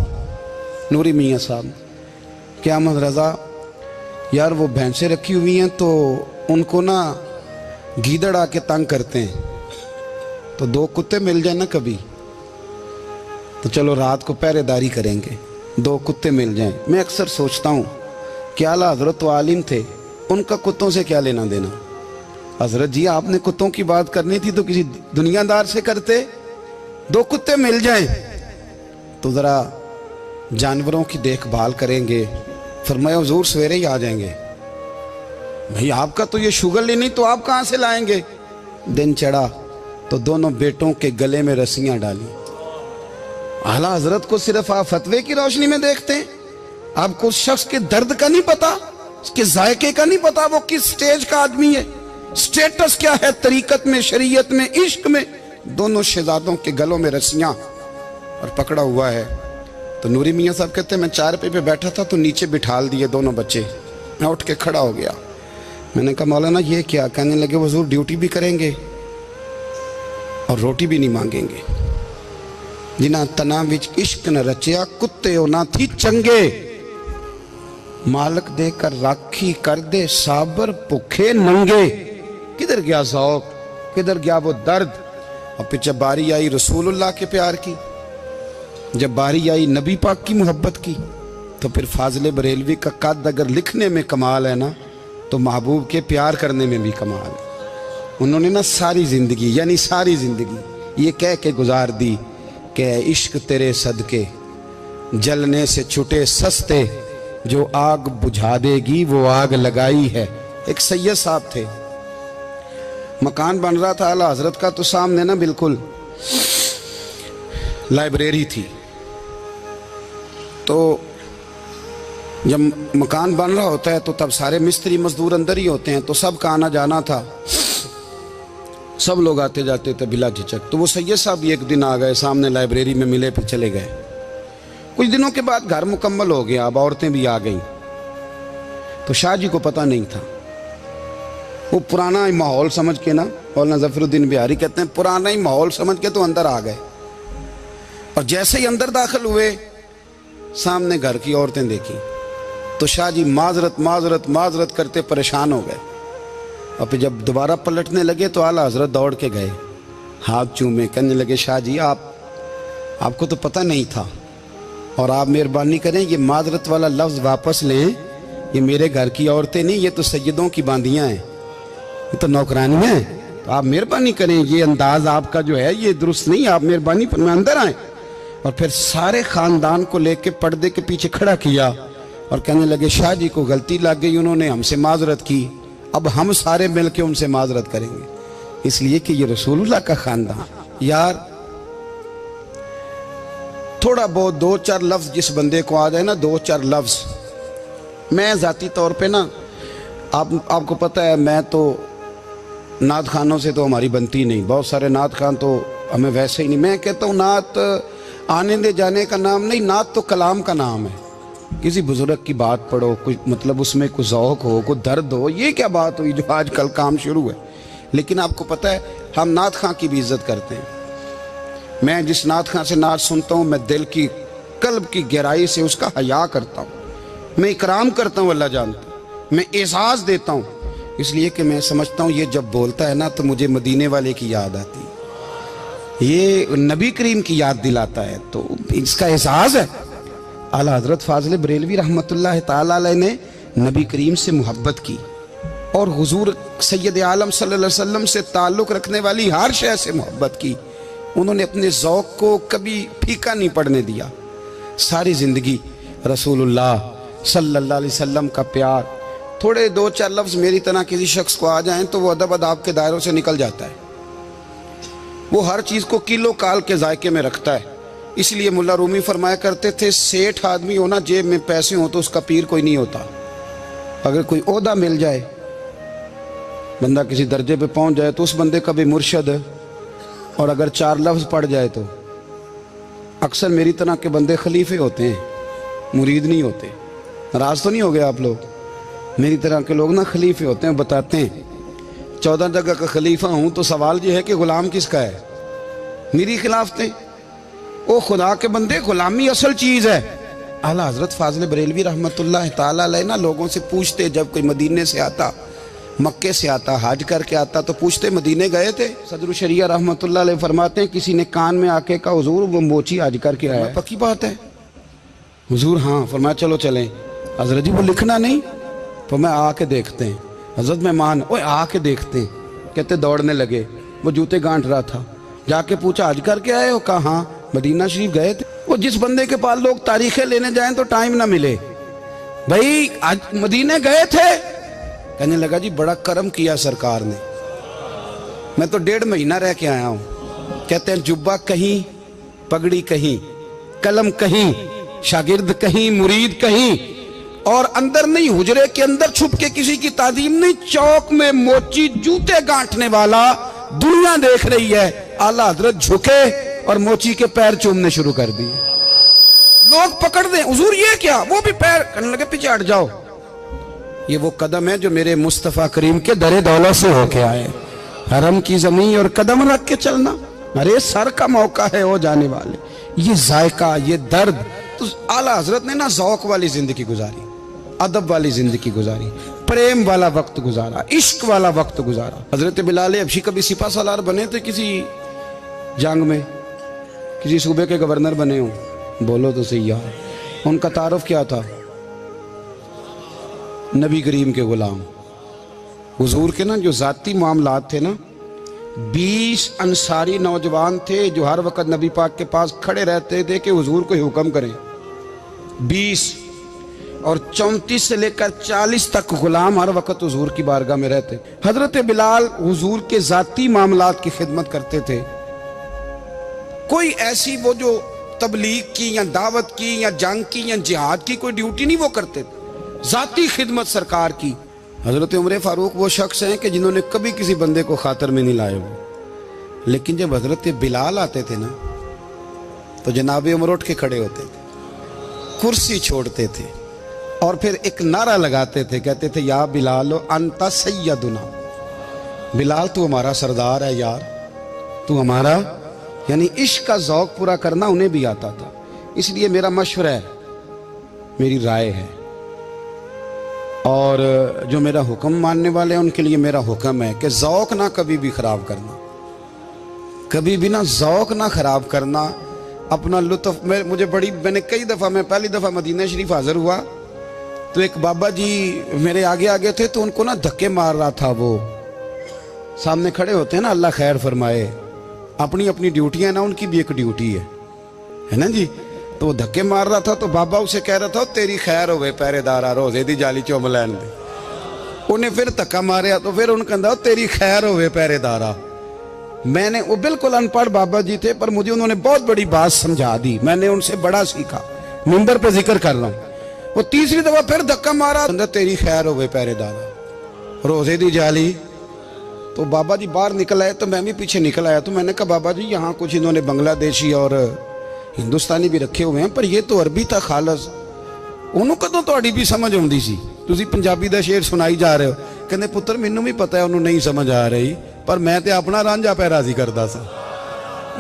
नूरी मियाँ साहब, कि अहमद रजा यार वो भैंसें रखी हुई हैं तो उनको ना गीदड़ आके तंग करते हैं, तो दो कुत्ते मिल जाए ना कभी, तो चलो रात को पहरेदारी करेंगे, दो कुत्ते मिल जाएं। मैं अक्सर सोचता हूँ कि आला हजरत तो आलिम थे, उनका कुत्तों से क्या लेना देना। हजरत जी आपने कुत्तों की बात करनी थी तो किसी दुनियादार से करते, दो कुत्ते मिल जाएं तो ज़रा जानवरों की देखभाल करेंगे। फरमाया हुजूर सवेरे ही आ जाएंगे। भाई आपका तो ये शुगर ही नहीं, तो आप कहाँ से लाएंगे? दिन चढ़ा तो दोनों बेटों के गले में रस्सियाँ डाली। आला हजरत को सिर्फ आप फतवे की रोशनी में देखते हैं, आपको उस शख्स के दर्द का नहीं पता, उसके जायके का नहीं पता, वो किस स्टेज का आदमी है, स्टेटस क्या है तरीकत में, शरीयत में, इश्क में। दोनों शहजादों के गलों में रस्सियां और पकड़ा हुआ है। तो नूरी मियाँ साहब कहते हैं मैं चारपाई पे बैठा था तो नीचे बिठाल दिए दोनों बच्चे। मैं उठ के खड़ा हो गया, मैंने कहा मौलाना ये क्या? कहने लगे हुजूर ड्यूटी भी करेंगे और रोटी भी नहीं मांगेंगे। जिन्हां तना विच इश्क न रचिया कुत्ते हो ना थी चंगे, मालक देकर राखी कर दे साबर भुखे नंगे। किधर गया ज़ौक़, किधर गया वो दर्द? और फिर जब बारी आई रसूलुल्लाह के प्यार की, जब बारी आई नबी पाक की मोहब्बत की, तो फिर फाजिल बरेलवी का कद अगर लिखने में कमाल है ना, तो महबूब के प्यार करने में भी कमाल है। उन्होंने ना सारी ज़िंदगी, यानी सारी ज़िंदगी ये कह के गुजार दी कि इश्क तेरे सदके जलने से छुटे सस्ते, जो आग बुझा देगी वो आग लगाई है। एक सैयद साहब थे, मकान बन रहा था आला हजरत का, तो सामने ना बिल्कुल लाइब्रेरी थी। तो जब मकान बन रहा होता है तो तब सारे मिस्त्री मजदूर अंदर ही होते हैं, तो सब का आना जाना था, सब लोग आते जाते थे बिला झिझक। तो वो सैयद साहब भी एक दिन आ गए, सामने लाइब्रेरी में मिले, फिर चले गए। कुछ दिनों के बाद घर मुकम्मल हो गया, अब औरतें भी आ गईं। तो शाह जी को पता नहीं था, वो पुराना ही माहौल समझ के ना, मौलाना ज़फ़रुद्दीन बिहारी कहते हैं पुराना ही माहौल समझ के तो अंदर आ गए। और जैसे ही अंदर दाखिल हुए, सामने घर की औरतें देखी, तो शाह जी माजरत माजरत माजरत करते परेशान हो गए। और फिर जब दोबारा पलटने लगे तो आला हजरत दौड़ के गए, हाथ चूमे, कहने लगे शाह जी आपको तो पता नहीं था, और आप मेहरबानी करें ये माजरत वाला लफ्ज़ वापस लें, ये मेरे घर की औरतें नहीं, ये तो सैयदों की बांदियाँ हैं, ये तो नौकरानी हैं, तो आप मेहरबानी करें, ये अंदाज आपका जो है ये दुरुस्त नहीं, आप मेहरबानी में अंदर आए। और फिर सारे ख़ानदान को लेके पर्दे के पीछे खड़ा किया और कहने लगे शाह जी को गलती लग गई, उन्होंने हमसे माजरत की, अब हम सारे मिल के उनसे माजरत करेंगे, इसलिए कि ये रसूलुल्लाह का ख़ानदान। यार थोड़ा बहुत दो चार लफ्ज़ जिस बंदे को आ जाए ना, दो चार लफ्ज़, मैं ज़ाती तौर पे ना आपको पता है मैं तो नात खानों से तो हमारी बनती नहीं, बहुत सारे नात खान तो हमें वैसे ही नहीं। मैं कहता हूँ नात आने दे जाने का नाम नहीं, नात तो कलाम का नाम है। किसी बुजुर्ग की बात पढ़ो, कुछ मतलब उसमें कुछ ज़ौक़ हो, कुछ दर्द हो, ये क्या बात हुई जो आजकल काम शुरू है। लेकिन आपको पता है हम नात खां की भी इज्जत करते हैं। मैं जिस नात खां से नात सुनता हूँ मैं दिल की कल्ब की गहराई से उसका हया करता हूँ, मैं इकराम करता हूँ, अल्लाह जानता है, मैं एजाज़ देता हूँ, इसलिए कि मैं समझता हूँ ये जब बोलता है ना तो मुझे मदीने वाले की याद आती है, ये नबी करीम की याद दिलाता है, तो इसका एहसास है। आला हज़रत फ़ाज़िल बरेलवी रहमतुल्लाह ताला अलैह ने नबी करीम से मोहब्बत की और हुजूर सैयद आलम सल्लल्लाहु अलैहि वसल्लम से ताल्लुक़ रखने वाली हर शय से मोहब्बत की। उन्होंने अपने ज़ौक़ को कभी फीका नहीं पड़ने दिया। सारी ज़िंदगी रसूलुल्लाह सल्लल्लाहु अलैहि वसल्लम का प्यार, थोड़े दो चार लफ्ज़ मेरी तरह किसी शख्स को आ जाएं तो वो अदब अदाब के दायरों से निकल जाता है। वो हर चीज़ को किलो काल के जायके में रखता है। इसलिए मुल्ला रूमी फरमाया करते थे, सेठ आदमी होना जेब में पैसे हो तो उसका पीर कोई नहीं होता। अगर कोई ओहदा मिल जाए, बंदा किसी दर्जे पे पहुंच जाए तो उस बंदे का भी मुर्शद, और अगर चार लफ्ज़ पढ़ जाए तो अक्सर मेरी तरह के बंदे खलीफे होते हैं, मुरीद नहीं होते। नाराज़ तो नहीं हो गए आप लोग? मेरी तरह के लोग ना खलीफे होते हैं, बताते हैं 14 जगह का खलीफा हूँ तो सवाल ये है कि गुलाम किसका है? मेरी खिलाफतें। ओ खुदा के बंदे, गुलामी असल चीज़ है। आला हज़रत फ़ाज़िल बरेलवी रहमतुल्लाह ताला अलैह ना लोगों से पूछते, जब कोई मदीने से आता, मक्के से आता, हज करके आता तो पूछते मदीने गए थे? सदर शरिया रहमतुल्लाह अलैह फरमाते हैं किसी ने कान में आके कहा हुजूर वो मोची हज करके आया। पक्की बात है हुजूर? हाँ। फरमाया चलो चलें। हज़रत जी वो लिखना नहीं? तो मैं आके देखते हैं। हज़रत मेहमान, ओए आके देखते हैं। कहते दौड़ने लगे, वो जूते गांठ रहा था। जाके पूछा हज करके आए हो? कहा हाँ। मदीना शरीफ गए थे? वो जिस बंदे के पास लोग तारीखें लेने जाएं तो टाइम ना मिले, भाई आज मदीने गए थे? कहने लगा जी बड़ा करम किया सरकार ने, मैं तो 1.5 महीना रह के आया हूँ। कहते हैं जुब्बा कहीं, पगड़ी कहीं, कलम कहीं, शागिर्द कहीं, मुरीद कहीं, और अंदर नहीं, हुजरे के अंदर छुप के किसी की तादीम नहीं, चौक में मोची जूते गांठने वाला दुनिया देख रही है। आला हजरत झुके और मोची के पैर चूमने शुरू कर दिए। लोग पकड़ दें, हुजूर ये क्या? वो भी पैर करने लगे, पीछे हट जाओ। ये वो कदम है जो मेरे मुस्तफ़ा करीम के दरे दौलत से होके आए। हरम की जमीन और कदम रख के चलना, अरे सर का मौका है हो जाने वाले। ये जायका, ये दर्द, तो आला हजरत ने ना ज़ौक़ वाली जिंदगी गुजारी, अदब वाली जिंदगी गुजारी, प्रेम वाला वक्त गुजारा, इश्क वाला वक्त गुजारा। हजरत बिलाल हबशी कभी सिपा सालार बने थे किसी जंग में, किसी सूबे के गवर्नर बने हो? बोलो तो सही यार। उनका तारुफ क्या था? नबी करीम के गुलाम। हुजूर के ना जो ज़ाती मामलात थे ना, 20 अंसारी नौजवान थे जो हर वक्त नबी पाक के पास खड़े रहते थे कि हुजूर को हुक्म करें। 20 और 34 से लेकर 40 तक गुलाम हर वक्त हुजूर की बारगाह में रहते। हजरत बिलाल हुजूर के ज़ाती मामलात की खिदमत करते थे। कोई ऐसी वो जो तबलीग की या दावत की या जंग की या जिहाद की कोई ड्यूटी नहीं वो करते थे, ज़ाती खिदमत सरकार की। हजरत उमर फारूक वो शख्स हैं कि जिन्होंने कभी किसी बंदे को खातर में नहीं लाए हो, लेकिन जब हजरत बिलाल आते थे ना तो जनाब उमर उठ के खड़े होते थे, कुर्सी छोड़ते थे और फिर एक नारा लगाते थे, कहते थे या बिलाल अंता सैयदुना, बिलाल तू हमारा सरदार है यार, तू हमारा। यानी इश्क का ज़ौक़ पूरा करना उन्हें भी आता था। इसलिए मेरा मशवरा है, मेरी राय है, और जो मेरा हुक्म मानने वाले हैं उनके लिए मेरा हुक्म है कि ज़ौक़ ना कभी भी ख़राब करना, कभी भी ना ज़ौक़ ना ख़राब करना, अपना लुत्फ़। मैंने कई दफ़ा, मैं पहली दफ़ा मदीना शरीफ हाज़िर हुआ तो एक बाबा जी मेरे आगे आगे थे, तो उनको ना धक्के मार रहा था। वो सामने खड़े होते हैं ना, अल्लाह खैर फरमाए, अपनी अपनी ड्यूटियाँ ना, उनकी भी एक ड्यूटी है ना जी। तो वो धक्के मार रहा था तो बाबा उसे कह रहा था तेरी खैर होवे पहरेदारा, रोजे दी जाली चुम लैन दे। उन्हें फिर धक्का मारिया तो फिर उन्हें कहता तेरी खैर होवे पहरेदारा। मैंने, वो बिल्कुल अनपढ़ बाबा जी थे पर मुझे उन्होंने बहुत बड़ी बात समझा दी, मैंने उनसे बड़ा सीखा, मिंबर पे जिक्र कर रहा हूँ। वो तीसरी दफा फिर धक्का मारा, तेरी खैर होवे पहरेदारा, रोजे दी जाली तो बाबा जी बाहर निकल आए तो मैं भी पीछे निकल आया। तो मैंने कहा बाबा जी यहाँ कुछ इन्होंने बांग्लादेशी और हिंदुस्तानी भी रखे हुए हैं, पर ये तो अरबी था खालस। ਉਹਨੂੰ ਕਦੋਂ ਤੁਹਾਡੀ ਵੀ ਸਮਝ ਆਉਂਦੀ ਸੀ? ਤੁਸੀਂ ਪੰਜਾਬੀ ਦਾ ਸ਼ੇਰ ਸੁਣਾਈ ਜਾ ਰਹੇ ਹੋ। ਕਹਿੰਦੇ ਪੁੱਤਰ ਮੈਨੂੰ ਵੀ ਪਤਾ ਹੈ ਉਹਨੂੰ ਨਹੀਂ ਸਮਝ ਆ ਰਹੀ, ਪਰ ਮੈਂ ਤੇ ਆਪਣਾ ਰਾਂਝਾ ਪੈ ਰਾਜ਼ੀ ਕਰਦਾ ਸਾਂ।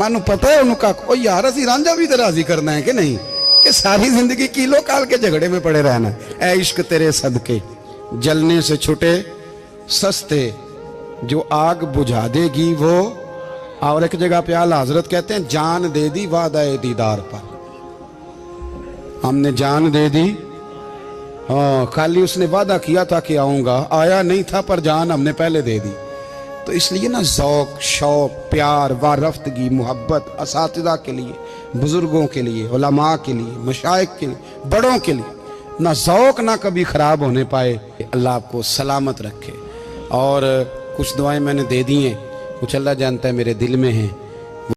ਮੈਨੂੰ ਪਤਾ ਹੈ ਉਹਨੂੰ ਕੱਖ ਉਹ ਯਾਰ ਅਸੀਂ ਰਾਂਝਾ ਵੀ ਤੇ ਰਾਜ਼ੀ ਕਰਨਾ ਹੈ ਕਿ ਨਹੀਂ, कि सारी जिंदगी किलो काल के झगड़े में पड़े रहना। ऐ इश्क तेरे सदके जलने से छुटे सस्ते, जो आग बुझा देगी वो। और एक जगह पे आला हजरत कहते हैं जान दे दी वादा दीदार पर, हमने जान दे दी। हाँ, खाली उसने वादा किया था कि आऊंगा, आया नहीं था, पर जान हमने पहले दे दी। तो इसलिए ना ज़ौक़, शौक़, प्यार, वारफ्तगी, मोहब्बत असातिज़ा के लिए, बुज़ुर्गों के लिए, उलमा के लिए, मशाइख के लिए, बड़ों के लिए ना ज़ौक़ ना कभी ख़राब होने पाए। अल्लाह आपको सलामत रखे। और कुछ दुआएं मैंने दे दी हैं, कुछ अल्लाह जानता है मेरे दिल में हैं।